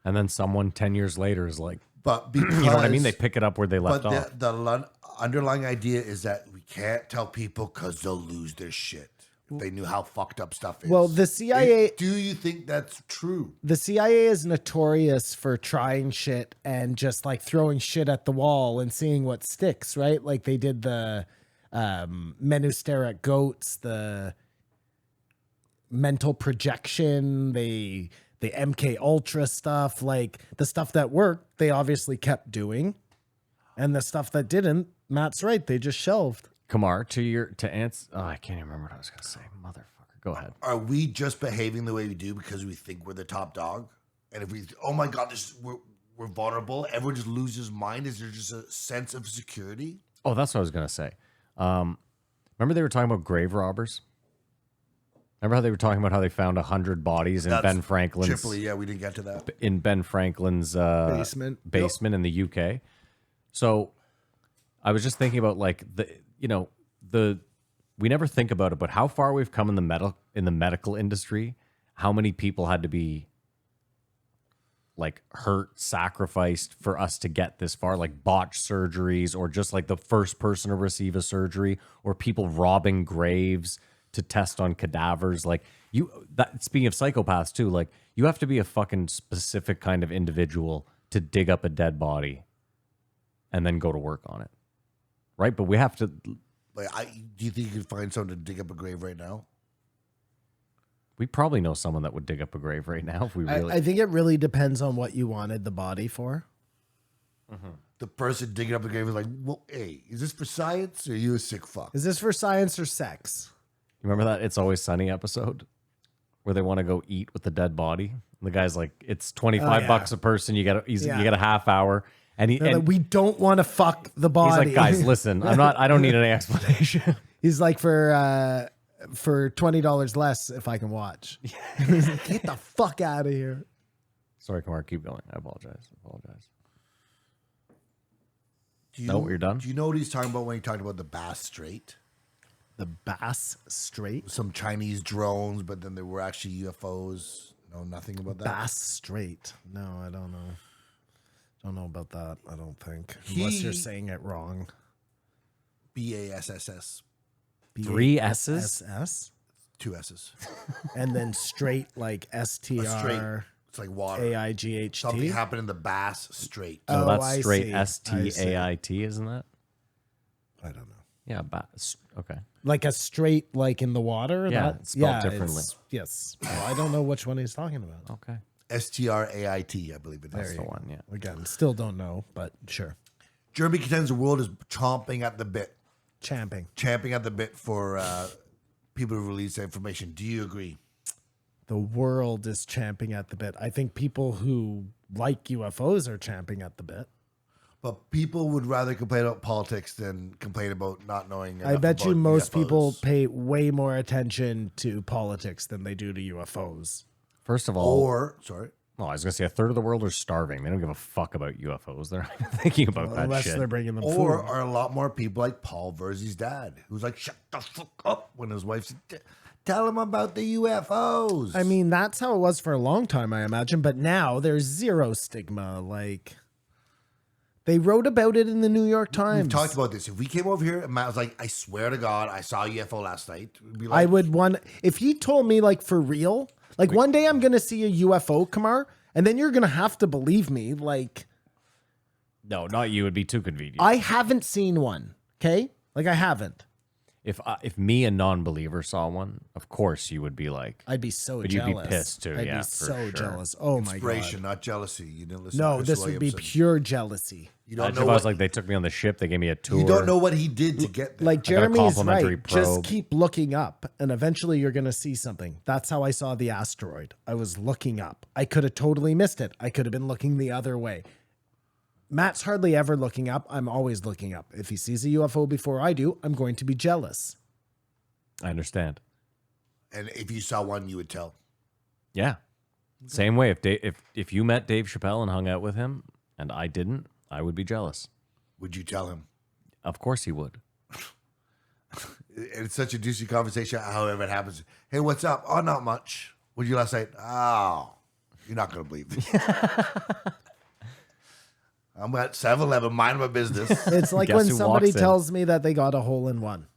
And then someone 10 years later is like, but because, you know what I mean? They pick it up where they left but off. the underlying idea is that we can't tell people because they'll lose their shit. They knew how fucked up stuff is. well, the CIA. Do you think that's true? The CIA is notorious for trying shit and just like throwing shit at the wall and seeing what sticks, right? Like they did the men who stare at goats, the mental projection, the MK Ultra stuff, like the stuff that worked, they obviously kept doing. And the stuff that didn't, Matt's right, they just shelved. Kamar, to answer, oh, I can't even remember what I was going to say. Motherfucker, Go ahead. Are we just behaving the way we do because we think we're the top dog? And if we, oh my God, we're vulnerable, everyone just loses mind. Is there just a sense of security? Oh, that's what I was going to say. Remember they were talking about grave robbers? Remember how they were talking about how they found 100 bodies in Ben Franklin's Tripoli, yeah, we didn't get to that. in Ben Franklin's Basement. in the UK. So I was just thinking about like we never think about it, but how far we've come in the medical industry, how many people had to be like hurt, sacrificed for us to get this far, like botched surgeries, or just like the first person to receive a surgery, or people robbing graves to test on cadavers. Like speaking of psychopaths too, like you have to be a fucking specific kind of individual to dig up a dead body and then go to work on it. Right? But we have to. Like, do you think you could find someone to dig up a grave right now? We probably know someone that would dig up a grave right now if we really. I think it really depends on what you wanted the body for. The person digging up a grave is like, well, hey, is this for science or are you a sick fuck? Is this for science or sex? You remember that It's Always Sunny episode where they want to go eat with the dead body? And the guy's like, it's $25 a person. You get you get a half hour. And Like, we don't want to fuck the body. he's like, guys, listen, I don't need any explanation. He's like, for $20 less if I can watch. He's like, get the fuck out of here. Sorry, Kamar, keep going. I apologize. Do you, No, you're done? Do you know what he's talking about when he talked about the Bass Strait? The Bass Strait? Some Chinese drones, but then there were actually UFOs. No, nothing about that. Bass Strait. No, I don't know. Don't know about that, I don't think. Unless you're saying it wrong. BASSS. 3 S's? SS? 2 S's. And then straight like A strait. STR. It's like water. AIGHT. Something happened in the Bass Strait. No, Oh, that's I straight see. STAIT, isn't that? I don't know. Yeah, okay. Like a straight, like in the water? Yeah, That- it's spelled differently. Yes. Well, I don't know which one he's talking about. Okay. STRAIT, I believe it That's is. the one, yeah. Again, still don't know, but sure. Germany contends the world is chomping at the bit. Champing At the bit for people to release information. Do you agree? The world is champing at the bit. I think people who like UFOs are champing at the bit. But people would rather complain about politics than complain about not knowing. I bet you about most UFOs. people pay way more attention to politics than they do to UFOs. First of all, Sorry. well, I was going to say a third of the world are starving. They don't give a fuck about UFOs. They're not even thinking about that Unless shit. they're bringing them Or food. are a lot more people like Paul Verzi's dad, who's like, shut the fuck up when his wife said, tell him about the UFOs. I mean, that's how it was for a long time, I imagine. But now there's zero stigma. Like, they wrote about it in the New York Times. We've talked about this. If we came over here and Matt was like, I swear to God, I saw a UFO last night. We'd be like, I would want, if he told me, like, for real, like, one day I'm going to see a UFO, Kamar, and then you're going to have to believe me. Like, No, not you. It'd be too convenient. I haven't seen one. Okay. Like, I haven't. If me, a non-believer, saw one, of course you would be like, I'd be so But you'd jealous. be pissed too, I'd yeah, be for so sure. jealous. Oh my inspiration, god. not jealousy. You didn't listen No, to Chris this would be Williamson. pure jealousy. You don't imagine know if I was what, like, they took me on the ship, they gave me a tour. you don't know what he did to get there. Like got a Jeremy's complimentary right. Just probe. keep looking up, and eventually you're going to see something. That's how I saw the asteroid. I was looking up. I could have totally missed it. I could have been looking the other way. Matt's hardly ever looking up. I'm always looking up. If he sees a UFO before I do, I'm going to be jealous. I understand. And if you saw one, you would tell. Yeah. Same way. If you met Dave Chappelle and hung out with him, and I didn't, I would be jealous. Would you tell him? Of course he would. It's such a juicy conversation, however it happens. Hey, what's up? Oh, not much. What'd you last night? Oh, you're not going to believe me. I'm at 7-Eleven, mind my business. It's like Guess when who somebody walks in? tells me that they got a hole in one.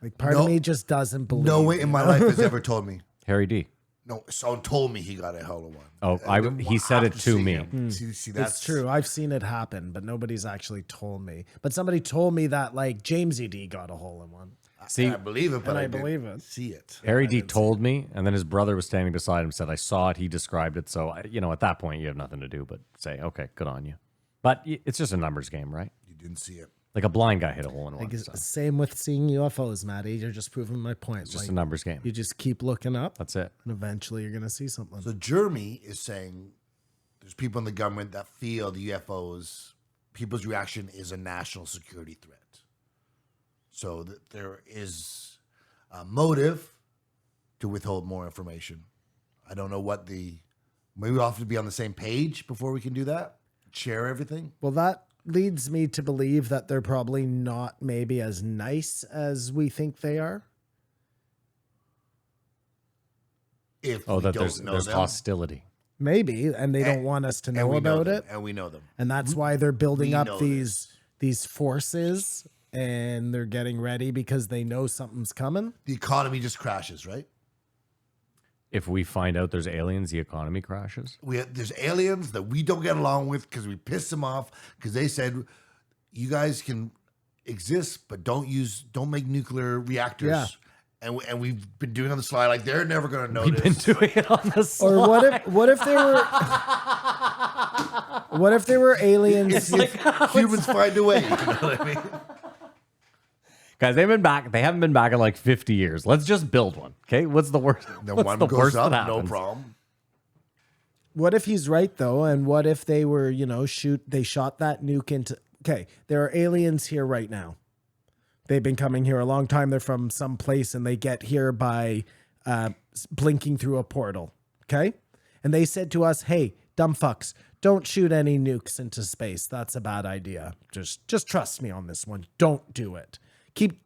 Like, part of No- me just doesn't believe. No way in my life has ever told me. Harry D. No, someone told me he got a hell of one. Oh, he said it to me. See, that's It's true. I've seen it happen, but nobody's actually told me. But somebody told me that, like, Jamesy D got a hole in one. See, I believe it, but And I didn't believe it. See it. Harry D told me, and then his brother was standing beside him, said, I saw it, he described it. So, at that point, you have nothing to do but say, okay, good on you. But it's just a numbers game, right? You didn't see it. Like a blind guy hit a hole in one. Like So it's same with seeing UFOs, Maddie. You're just proving my point. just a numbers game. You just keep looking up, That's it. and eventually you're gonna see something. So Jeremy is saying there's people in the government that feel the UFOs, people's reaction is a national security threat. So that there is a motive to withhold more information. I don't know what maybe we'll have to be on the same page before we can do that. Share everything. Well, that leads me to believe that they're probably not maybe as nice as we think they are. If Oh, we that don't know there's them, hostility. Maybe, and they don't want us to and know we about them, it. and we know them. And that's why they're building we up know these forces, and they're getting ready because they know something's coming. The economy just crashes, right? If we find out there's aliens, the economy crashes. There's aliens that we don't get along with because we pissed them off because they said you guys can exist, but don't make nuclear reactors. Yeah. And we've been doing on the slide like they're never going to notice. We've been doing it on the slide. Or what if they were aliens? It's like humans find a way. You know what I mean? Guys, they haven't been back in like 50 years. Let's just build one. Okay? What's the worst? The what's one the goes worst up, that no happens? problem. What if he's right though? And what if they were, they shot that nuke into, okay, there are aliens here right now. They've been coming here a long time. They're from some place and they get here by blinking through a portal. Okay. And they said to us, hey, dumb fucks, don't shoot any nukes into space. That's a bad idea. Just trust me on this one. Don't do it. Keep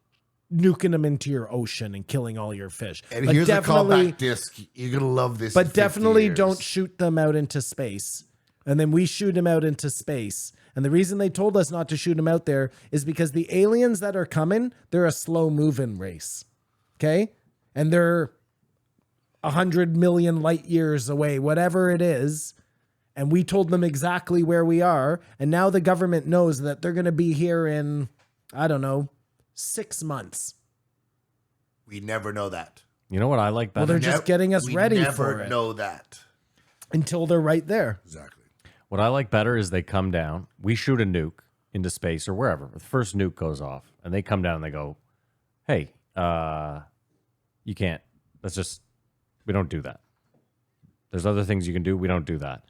nuking them into your ocean and killing all your fish. And But here's a definitely- callback disc. You're going to love this. in But 50 definitely years. don't shoot them out into space. And then we shoot them out into space. And the reason they told us not to shoot them out there is because the aliens that are coming, they're a slow moving race. Okay? And they're 100 million light years away, whatever it is. And we told them exactly where we are. And now the government knows that they're going to be here in, I don't know, 6 months. We never know that. You know what I like Well, better? they're just getting us we ready never for it know that. until they're right there. Exactly. What I like better is they come down, we shoot a nuke into space or wherever. The first nuke goes off, and they come down and they go, hey, you can't. We don't do that. There's other things you can do. We don't do that.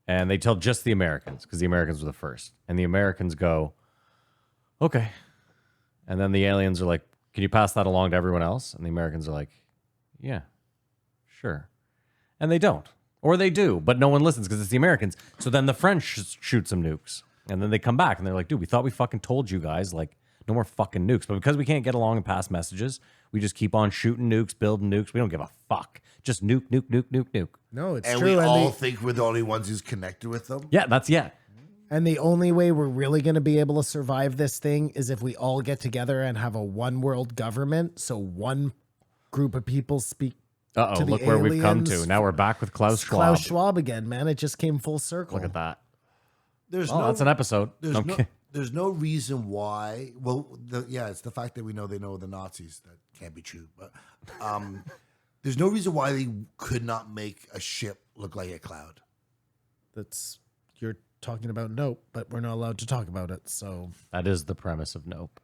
And they tell just the Americans, because the Americans were the first. And the Americans go, okay. And then the aliens are like, can you pass that along to everyone else? And the Americans are like, yeah, sure. And they don't. Or they do, but no one listens because it's the Americans. So then the French shoot some nukes. And then they come back and they're like, dude, we thought we fucking told you guys, like, no more fucking nukes. But because we can't get along and pass messages, we just keep on shooting nukes, building nukes. We don't give a fuck. Just nuke, nuke, nuke, nuke, nuke. No, it's And true. we all think we're the only ones who's connected with them. Yeah, And the only way we're really going to be able to survive this thing is if we all get together and have a one world government. So one group of people speak. Uh-oh, to the look where we've come aliens. to. Now we're back with Klaus Schwab. Klaus Schwab again, man. It just came full circle. Look at that. There's Oh, no, that's an episode. There's I'm no, kidding. there's no reason why. Well, it's the fact that we know they know the Nazis. That can't be true. But there's no reason why they could not make a ship look like a cloud. You're talking about Nope, but we're not allowed to talk about it. So That is the premise of Nope.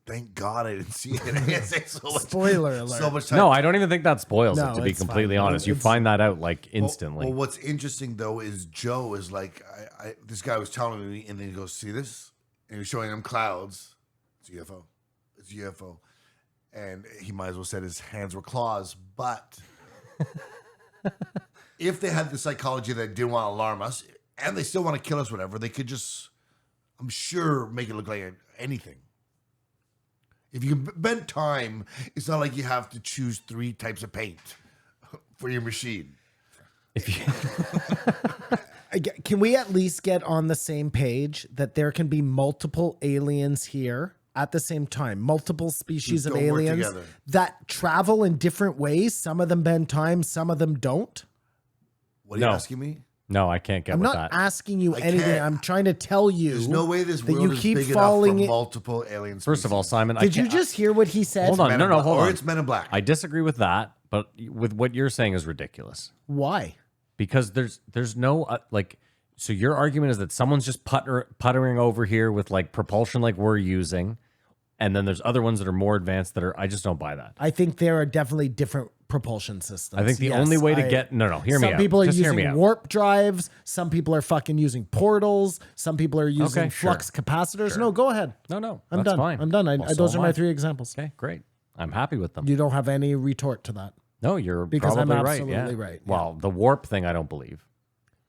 Thank God I didn't see it. I can't say so much. spoiler alert. So much time. No, I don't even think that spoils No, it, to be it's completely fine. honest. You It's- find that out like instantly. Well, what's interesting though is Joe is like, this guy was telling me, and then he goes, "See this?" And he was showing him clouds. It's UFO. It's UFO. And he might as well said his hands were claws. But if they had the psychology that didn't want to alarm us, and they still want to kill us, whatever, they could just, I'm sure, make it look like anything. If you bend time, it's not like you have to choose 3 types of paint for your machine. If you, Can we at least get on the same page that there can be multiple aliens here at the same time, multiple species of Don't work aliens together. that travel in different ways? Some of them bend time, some of them don't. What are you No. asking me? no, I can't get I'm with not that. asking you I anything. can't. I'm trying to tell you. There's no way this that world you is keep big enough for falling in- multiple alien species. First of all, Simon, I Did you can't- just hear what he said? Hold on. Men No, in no, Black- hold or on. it's Men in Black. I disagree with that, but with what you're saying is ridiculous. Why? Because there's no like So your argument is that someone's just puttering over here with like propulsion like we're using, and then there's other ones that are more advanced that are. I just don't buy that. I think there are definitely different propulsion systems. I think the only way to get hear me out. Some people are Just hear me using out. warp drives. Some people are fucking using portals. Some people are using Okay, sure. flux capacitors. No, go ahead. No, I'm that's done. fine. I'm done. Well, so those are am my I. 3 examples. Okay, great. I'm happy with them. You don't have any retort to that. No, you're Because I'm probably absolutely right. right, yeah. Well, the warp thing, I don't believe.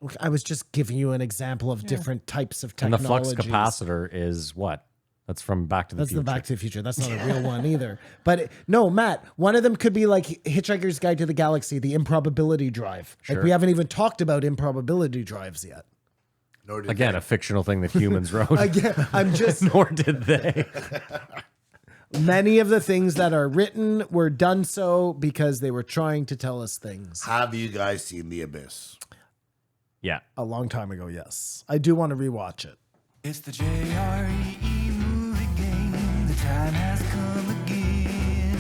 Look, I was just giving you an example of different types of And the technologies. flux capacitor is what? That's from Back to the That's Future. the Back to the Future. That's not a real one either. But no, Matt, one of them could be like Hitchhiker's Guide to the Galaxy, the improbability drive. Sure. Like we haven't even talked about improbability drives yet. Nor did Again, they. a fictional thing that humans wrote. Again, I'm just Nor did they. many of the things that are written were done so because they were trying to tell us things. Have you guys seen The Abyss? Yeah. A long time ago, yes. I do want to rewatch it. It's the JRE movie game. The time has come again.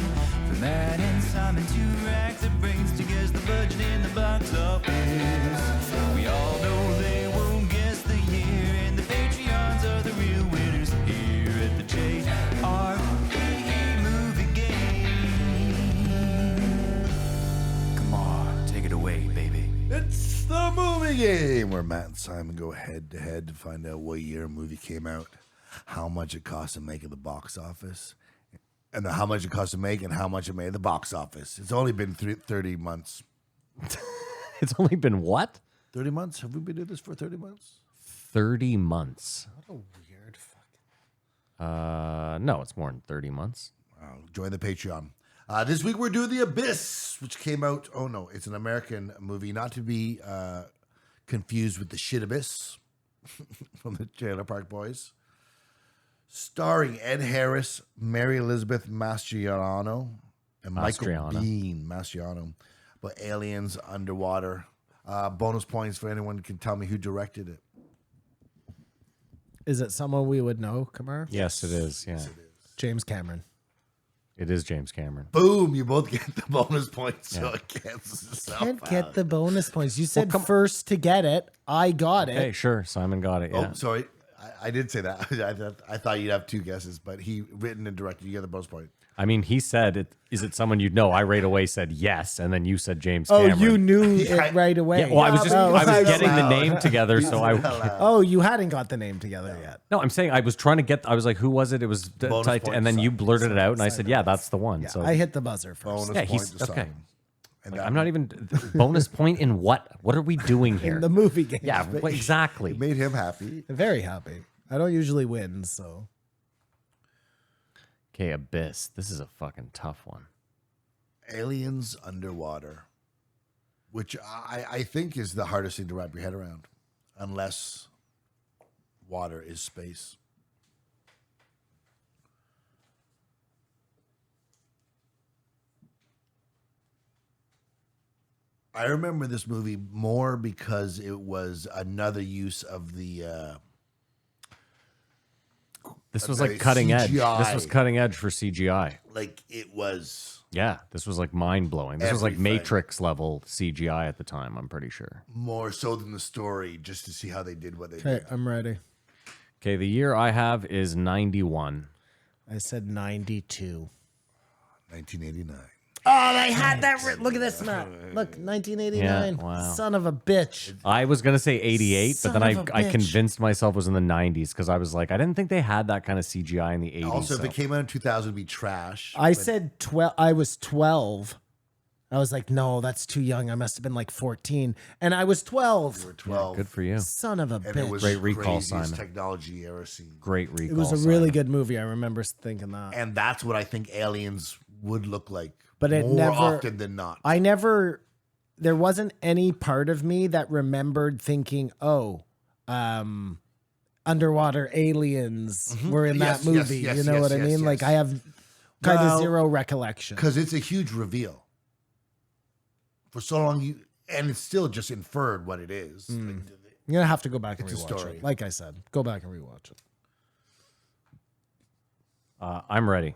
For Matt and Simon to rack their brains to guess the budget in the box office. We all know they won't guess the year, and the Patreons are the real winners here at the JRE movie game. Come on, take it away, baby. It's the movie game where Matt and Simon go head to head to find out what year a movie came out, how much it cost to make at the box office, and how much it cost to make and how much it made at the box office. It's only been 30 months. It's only been what? 30 months? Have we been doing this for 30 months? 30 months. What a weird fucking... No, it's more than 30 months. Join the Patreon. This week we're doing The Abyss, which came out. Oh no, it's an American movie, not to be confused with The Shit Abyss from the Trailer Park Boys. Starring Ed Harris, Mary Elizabeth Mastriano, and Michael Mastriano. Biehn Mastriano. But aliens underwater. Bonus points for anyone who can tell me who directed it. Is it someone we would know, Kamar? Yes, it is. Yeah. James Cameron. It is James Cameron. Boom! You both get the bonus points, so it cancels itself Can't get out. the bonus points. You said first to get it. I got Hey, it. sure. Simon got it. Yeah. Oh, sorry. I did say that. I thought you'd have 2 guesses, but he written and directed. You get the bonus point. I mean, he said, "Is it someone you'd know?" I right away said yes, and then you said James Oh, Cameron. you knew Yeah, it right away. Yeah, well, I was just Oh, I was I getting the know. name together, so I. Oh, you hadn't got the name together yet. No, I'm saying I was trying to get. I was like, "Who was it?" It was Bonus typed, point and then to you Simon. blurted it out, and I said, "Yeah, that's the one." So I hit the buzzer first. Bonus yeah, point he's to okay. Simon. And that I'm not even bonus point in what? What are we doing here? The movie game. Yeah, what, exactly. It made him happy. Very happy. I don't usually win, so. Okay, Abyss. This is a fucking tough one. Aliens underwater, which I think is the hardest thing to wrap your head around, unless water is space. I remember this movie more because it was another use of the This was the like cutting edge. This CGI. was cutting edge for CGI. like it was Yeah, this was like mind blowing. This was like Everything. Matrix level CGI at the time. I'm pretty sure. more so than the story, just to see how they did what they Okay, did. I'm ready. Okay, the year I have is 91. I said 92. 1989. Oh, they had that. Look at this, Matt. Look, 1989. Yeah, wow. Son of a bitch. I was gonna say 88, but then Son of a I bitch. convinced myself it was in the 90s because I was like, I didn't think they had that kind of CGI in the 80s. Also, so- if it came out in 2000, it'd be trash. I but said 12. I was 12. I was like, no, that's too young. I must have been like 14. And I was 12. we were 12. Good for you. Son of a And it bitch. was Great recall, craziest Simon. technology ever seen. Great recall. It was a really good movie. I remember thinking that. And that's what I think aliens would look like. But it more never- often than not. There wasn't any part of me that remembered thinking, underwater aliens were in Yes, that yes, movie. yes, you know yes, what I yes, mean? Like yes. I have kind of Well, zero recollection. Because it's a huge reveal. For so long, and it's still just inferred what it is. Mm. Like, You're gonna have to go back and It's a rewatch story. it. Like I said, go back and rewatch it. I'm ready.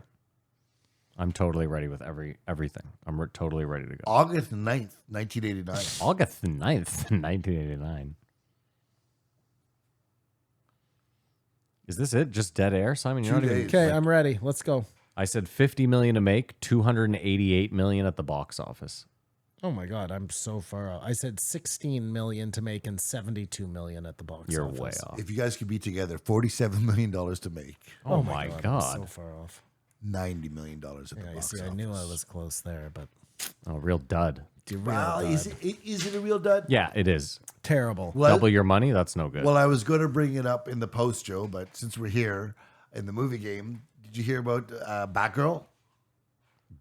I'm totally ready with everything. I'm totally ready to go. August 9th, 1989. August 9th, 1989. Is this it? Just dead air, Simon? You're 2 not even. days. Okay, I'm ready. Let's go. I said 50 million to make, 288 million at the box office. Oh my God, I'm so far out. I said 16 million to make and 72 million at the box You're office. way off. If you guys could be together, $47 million to make, Oh my I'm God. so far off. $90 million at the Yeah, you box see, office. I knew I was close there, but Oh, real dud. Wow, is it a real dud? Yeah, it is. terrible. Well, Double your money? That's no good. well, I was going to bring it up in the post, Joe, but since we're here in the movie game, did you hear about Batgirl?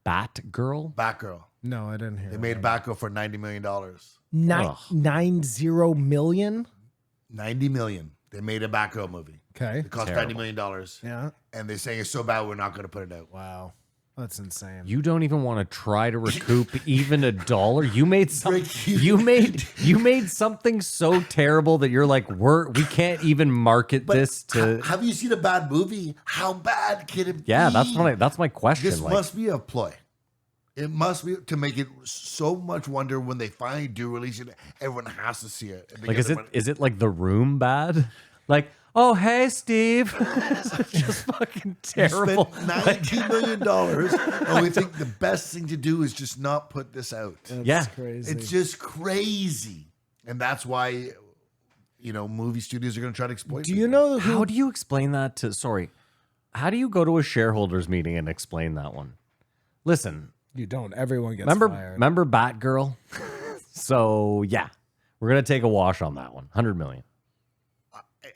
Batgirl? Batgirl. No, I didn't hear. They made Batgirl for $90 million. Ugh. 90 million. 90 million. They made a Batgirl movie. Okay. It cost Terrible. $90 million. Yeah. And they're saying it's so bad, we're not going to put it out. Wow. That's insane. You don't even want to try to recoup even $1. You made something. Break even. You made something so terrible that you're like, we can't even market this to. Have you seen a bad movie? How bad can it be? Yeah, that's my question. This Like, must be a ploy. It must be to make it so much wonder when they finally do release it. Everyone has to see it. like is it like The Room bad? Like, oh hey Steve, it's just fucking terrible. Spent $19 million, and we think the best thing to do is just not put this out. That's Yeah. crazy. It's just crazy, and that's why movie studios are going to try to exploit. Do you know who? How do you explain that to? Sorry, how do you go to a shareholders meeting and explain that one? Listen, You don't. Everyone gets remember fired. Batgirl? So yeah, we're gonna take a wash on that one. 100 million.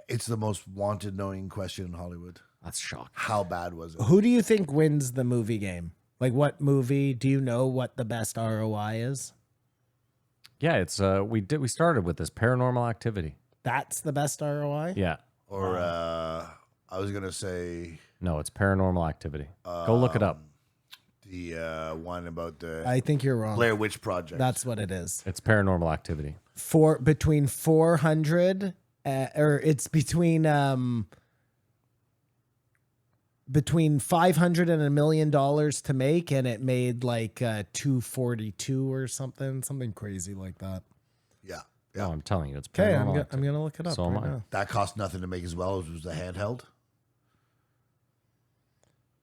It's the most wanted knowing question in Hollywood. That's shocking. How bad was it? Who do you think wins the movie game? Like, what movie? Do you know what the best ROI is? Yeah, it's we started with this Paranormal Activity. That's the best ROI. Yeah. Or I was going to say No, it's Paranormal Activity. Go look it up. the one about the I think you're wrong. Blair Witch Project. That's what it is. It's Paranormal Activity. Between 400 or it's between 500 and $1 million to make, and it made like 242 or something crazy like that. yeah. No, I'm telling you, it's Okay, Paranormal I'm Activity. gonna look it up. So am right I. now. That cost nothing to make as well as was the handheld.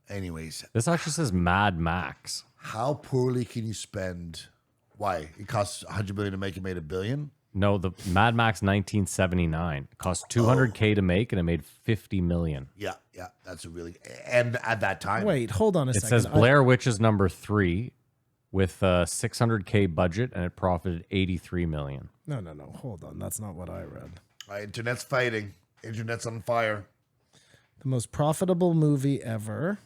Anyways, This actually says Mad Max. how poorly can you spend? Why? It costs $100 million to make, it made $1 billion? No, the Mad Max 1979 it cost $200K to make, and it made 50 million. Yeah, that's a really, and at that time, Wait, hold on a It second. says Blair Witch is number 3 with a $600K budget, and it profited 83 million. No. Hold on. That's not what I read. Internet's fighting. Internet's on fire. The most profitable movie ever.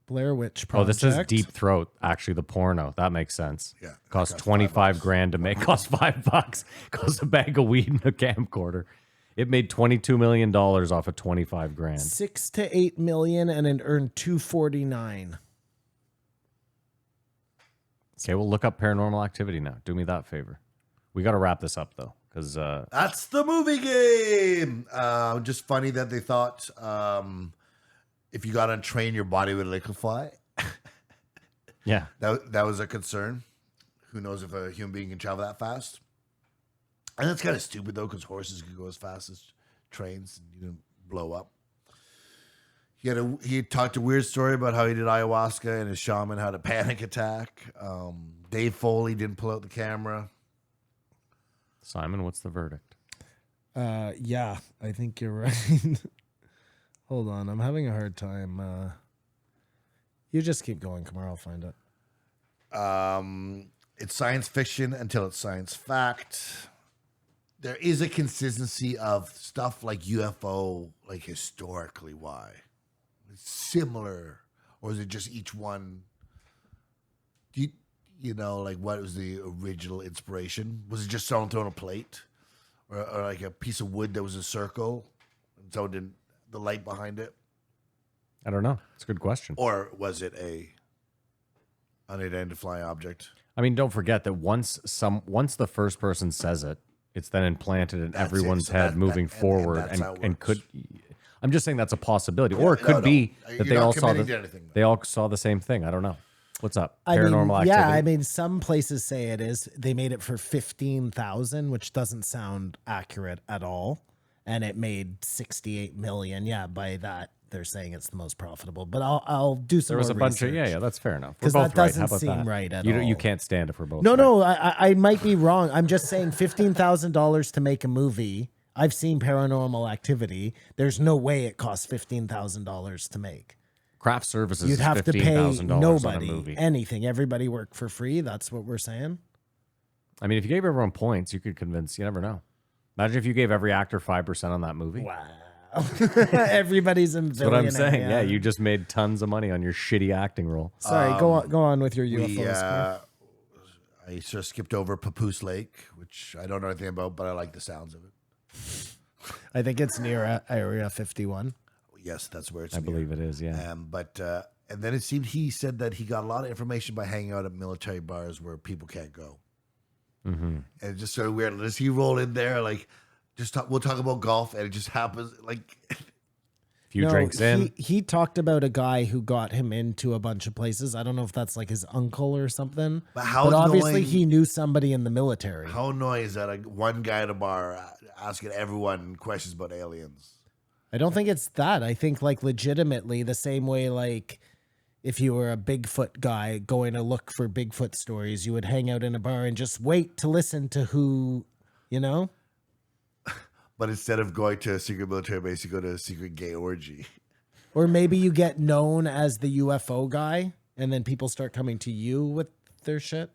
Blair Witch Project. Oh, this is Deep Throat, actually, the porno. That makes sense. Yeah, Cost that cost 25 grand to make. Cost $5. Cost a bag of weed and a camcorder. It made $22 million off of 25 grand. 6 to 8 million, and it earned 249. Okay, we'll look up Paranormal Activity now. Do me that favor. We got to wrap this up, though, because That's the movie game. Just funny that they thought if you got on a train, your body would liquefy. yeah. That was a concern. Who knows if a human being can travel that fast? And that's kind of stupid though, because horses can go as fast as trains and you know, blow up. He talked a weird story about how he did ayahuasca and his shaman had a panic attack. Dave Foley didn't pull out the camera. Simon, what's the verdict? Yeah, I think you're right. Hold on, I'm having a hard time. You just keep going, Kamar. I'll find it. It's science fiction until it's science fact. There is a consistency of stuff like UFO, like historically. Why? It's similar, or is it just each one? You know, like what was the original inspiration? Was it just someone throwing a plate, or like a piece of wood that was a circle, and so didn't the light behind it, I don't know. It's a good question. or was it a unidentified object? I mean, don't forget that once the first person says it, it's then implanted in That's it. everyone's So head that- moving and forward, that's how it and works. could. I'm just saying that's a possibility, or it no, could no. be You're that they not all saw committing to anything, though. they all saw the same thing. I don't know. What's up? I Paranormal mean, activity. yeah, I mean, some places say it is. They made it for 15,000, which doesn't sound accurate at all. and it made 68 million. Yeah, by that they're saying it's the most profitable. But I'll do some. There was more a bunch research. of yeah, that's fair enough. We're 'Cause both that right. How doesn't about seem that? right at You all. can't stand it for both. No, right. no, I might be wrong. I'm just saying $15,000 to make a movie. I've seen Paranormal Activity. There's no way it costs $15,000 to make. Craft services You'd is have to pay $15,000 on a nobody movie. anything. Everybody work for free. That's what we're saying. I mean, if you gave everyone points, you could convince. You never know. Imagine if you gave every actor 5% on that movie. Wow. Everybody's a That's what I'm billionaire, saying. Yeah, you just made tons of money on your shitty acting role. Sorry, go on with your UFOs. We, Claire. I sort of skipped over Papoose Lake, which I don't know anything about, but I like the sounds of it. I think it's near Area 51. Yes, that's where it's I near. believe it is. Yeah. And then it seemed he said that he got a lot of information by hanging out at military bars where people can't go. Mm-hmm. And it's just sort of weird. Does he roll in there like, we'll talk about golf, and it just happens like. Few drinks in. He talked about a guy who got him into a bunch of places. I don't know if that's like his uncle or something. But how obviously annoying- he knew somebody in the military. How annoying is that? Like one guy at a bar asking everyone questions about aliens. I don't think it's that. I think like legitimately the same way like if you were a Bigfoot guy going to look for Bigfoot stories, you would hang out in a bar and just wait to listen to who, you know? But instead of going to a secret military base, you go to a secret gay orgy. Or maybe you get known as the UFO guy and then people start coming to you with their shit.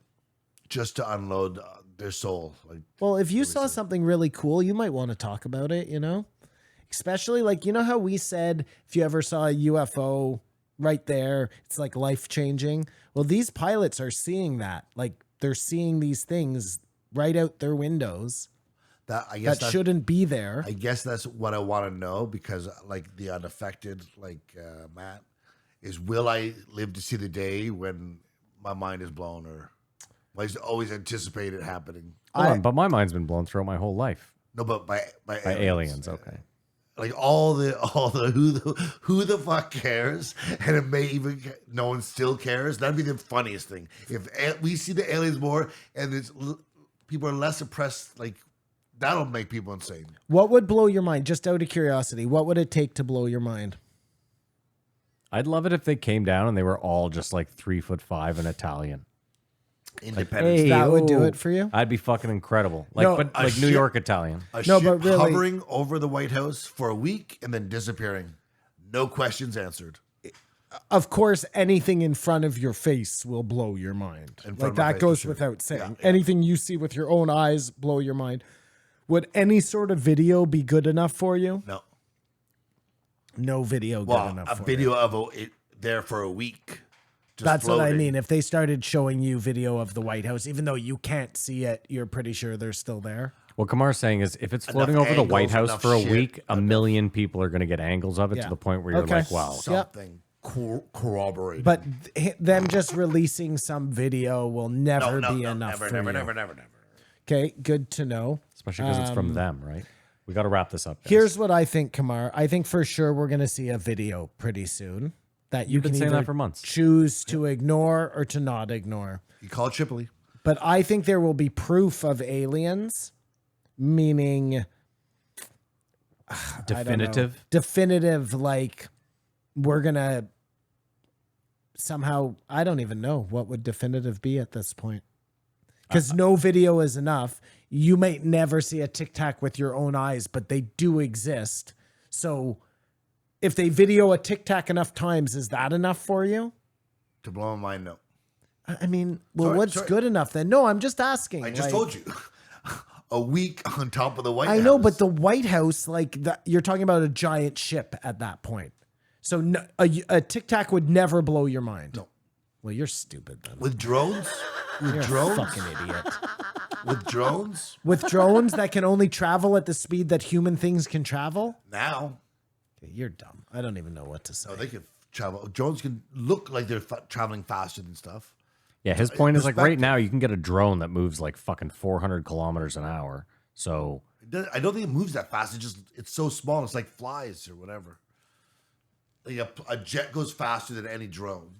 Just to unload their soul. Like, Well, if you saw something really cool, you might want to talk about it, you know? Especially like, you know how we said if you ever saw a UFO right there, it's like life-changing? Well, these pilots are seeing that. Like they're seeing these things right out their windows. I guess That shouldn't be there. I guess that's what I want to know, because like the unaffected, like Matt, is will I live to see the day when my mind is blown, or I always anticipate it happening? Hold on, but my mind's been blown throughout my whole life No, but by by aliens. Okay. Like all the who the fuck cares, and it may even no one still cares. That'd be the funniest thing if we see the aliens more and people are less oppressed. Like that'll make people insane. What would blow your mind? Just out of curiosity, what would it take to blow your mind? I'd love it if they came down and they were all just like 3'5" and Italian. Independence. Hey, That would do oh, it for you? I'd be fucking incredible. Like, No, but a like New ship- York Italian. A No, ship but really- hovering over the White House for a week and then disappearing. No questions answered. Of course, anything in front of your face will blow your mind. In front Like of my that face, goes for sure. without saying. Yeah, yeah. Anything you see with your own eyes blow your mind. Would any sort of video be good enough for you? No. No video good Well, enough a for video you. of it there for a week. Just That's what I floating. mean. If they started showing you video of the White House, even though you can't see it, you're pretty sure they're still there. What Kamar's saying is if it's floating over the angles, White House enough for a shit, week, a million people are going to get angles of it Yeah. to the point where you're Okay. like, wow. Something corroborated. But them just releasing some video will never be enough never, for never, you. never, never, never. Okay, good to know. Especially because it's from them, right? We got to wrap this up. Guys. Here's what I think, Kamar. I think for sure we're going to see a video pretty soon that you been can saying either that for months. choose to ignore or to not ignore. You call it Tripoli. But I think there will be proof of aliens, meaning definitive. definitive, like we're going to somehow, I don't even know what would definitive be at this point. Because no video is enough. You may never see a Tic Tac with your own eyes, but they do exist. So if they video a Tic Tac enough times, is that enough for you? To blow my mind, no. I mean, well, Sorry, what's sorry. good enough then? No, I'm just asking. I just like- told you. A week on top of the White House. I know, but the White House, like you're talking about a giant ship at that point. So no, a Tic Tac would never blow your mind. No. Well, you're stupid then. With drones? With You're drones? a fucking idiot. With drones? With drones that can only travel at the speed that human things can travel? Now. Okay, you're dumb. I don't even know what to say. No, they can travel. Drones can look like they're traveling faster than stuff. Yeah, his point is like right perspective. now you can get a drone that moves like fucking 400 kilometers an hour. So I don't think it moves that fast. It's so small. It's like flies or whatever. Like a jet goes faster than any drone.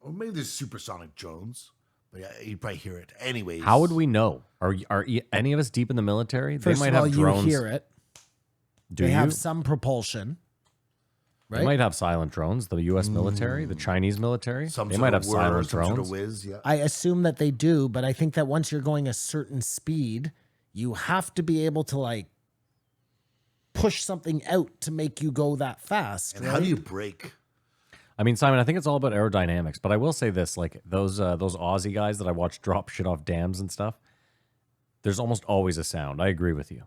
Or maybe there's supersonic drones. But yeah, you probably hear it. Anyways. how would we know? Are any of us deep in the military? First they might of all, have drones. you hear it. Do They you? have some propulsion, They right? might have silent drones. The U.S. military, the Chinese military, Some they sort might of have whir, silent some sort drones. of whiz. Yeah. I assume that they do, but I think that once you're going a certain speed, you have to be able to like push something out to make you go that fast. And right? how do you brake? I mean, Simon, I think it's all about aerodynamics. But I will say this: like those Aussie guys that I watch drop shit off dams and stuff, there's almost always a sound. I agree with you.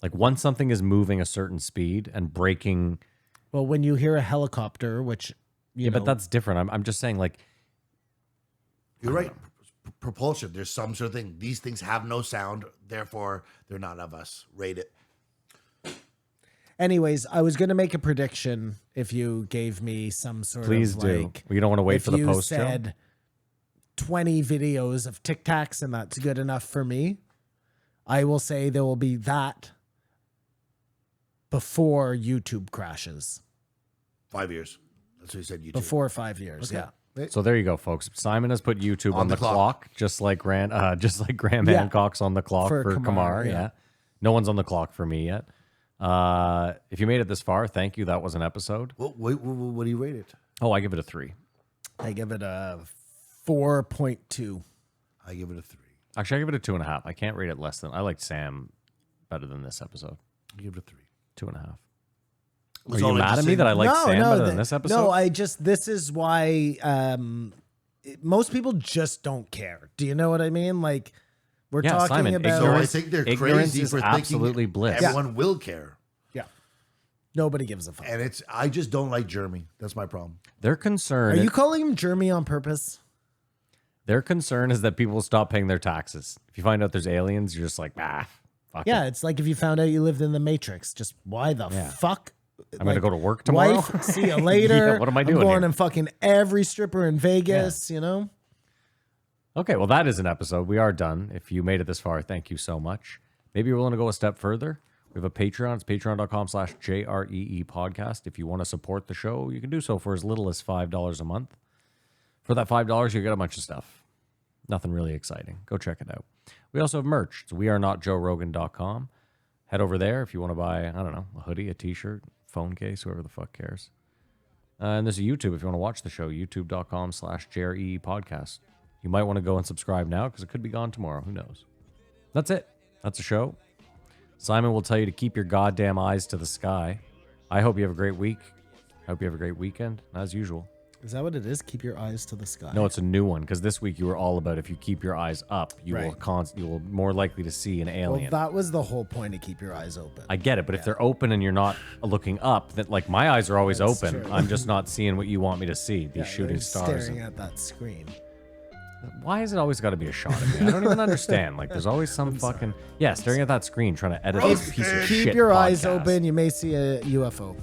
Like once something is moving a certain speed and braking, Well, when you hear a helicopter, which you know, but that's different. I'm just saying, like, You're right. Propulsion. There's some sort of thing. These things have no sound, therefore they're not of us. Rate it. anyways, I was going to make a prediction if you gave me some sort please of do. like, You don't want to wait if for the you post show. said 20 videos of Tic Tacs and that's good enough for me, I will say there will be that before YouTube crashes. 5 years. That's what you said. YouTube. Before 5 years, yeah. So there you go, folks. Simon has put YouTube on the the clock, just like Graham Yeah. Hancock's on the clock For for Kamar, Kamar. yeah. Yeah, no one's on the clock for me yet. If you made it this far, thank you. That was an episode. What do you rate it? Oh, I give it a 3. I give it a 4.2. I give it a 3. Actually, I give it a 2.5. I can't rate it less than. I liked Sam better than this episode. I give it a 3. 2.5. Was Are all you mad at me interesting. that I like Sam better than th- this episode? No, this is why most people just don't care. Do you know what I mean? Like, we're Yeah, talking Simon, about. So I Ignorance- think they're ignorance crazy is for absolutely thinking bliss. everyone will care. Yeah. Nobody gives a fuck. And I just don't like Jeremy. That's my problem. Their concern. Are you calling him Jeremy on purpose? Their concern is that people stop paying their taxes. If you find out there's aliens, you're just like, fuck Yeah, it. it's like if you found out you lived in the Matrix. Just why the fuck? I'm gonna go to work tomorrow. Wife, see you later. Yeah, what am I doing I'm going here? and fucking every stripper in Vegas, you know? Okay, well, that is an episode. We are done. If you made it this far, thank you so much. Maybe you're willing to go a step further. We have a Patreon. It's patreon.com/JREE podcast. If you want to support the show, you can do so for as little as $5 a month. For that $5, you get a bunch of stuff. Nothing really exciting. Go check it out. We also have merch. It's wearenotjoerogan.com. Head over there if you want to buy, I don't know, a hoodie, a t-shirt, phone case, whoever the fuck cares. And there's a YouTube if you want to watch the show, youtube.com/JREE podcast. You might want to go and subscribe now because it could be gone tomorrow. Who knows? That's it. That's a show. Simon will tell you to keep your goddamn eyes to the sky. I hope you have a great week. I hope you have a great weekend, as usual. Is that what it is? Keep your eyes to the sky. No, it's a new one because this week you were all about if you keep your eyes up, you Right. you will more likely to see an Well, alien. that was the whole point to keep your eyes open. I get it, but if they're open and you're not looking up, that like my eyes are always That's open. true. I'm just not seeing what you want me to see. These Yeah, shooting they're stars. staring at that screen. Why has it always got to be a shot of me? I don't even understand. Like, there's always some fucking staring at that screen trying to edit this piece of shit. Keep your eyes podcast. open. You may see a UFO.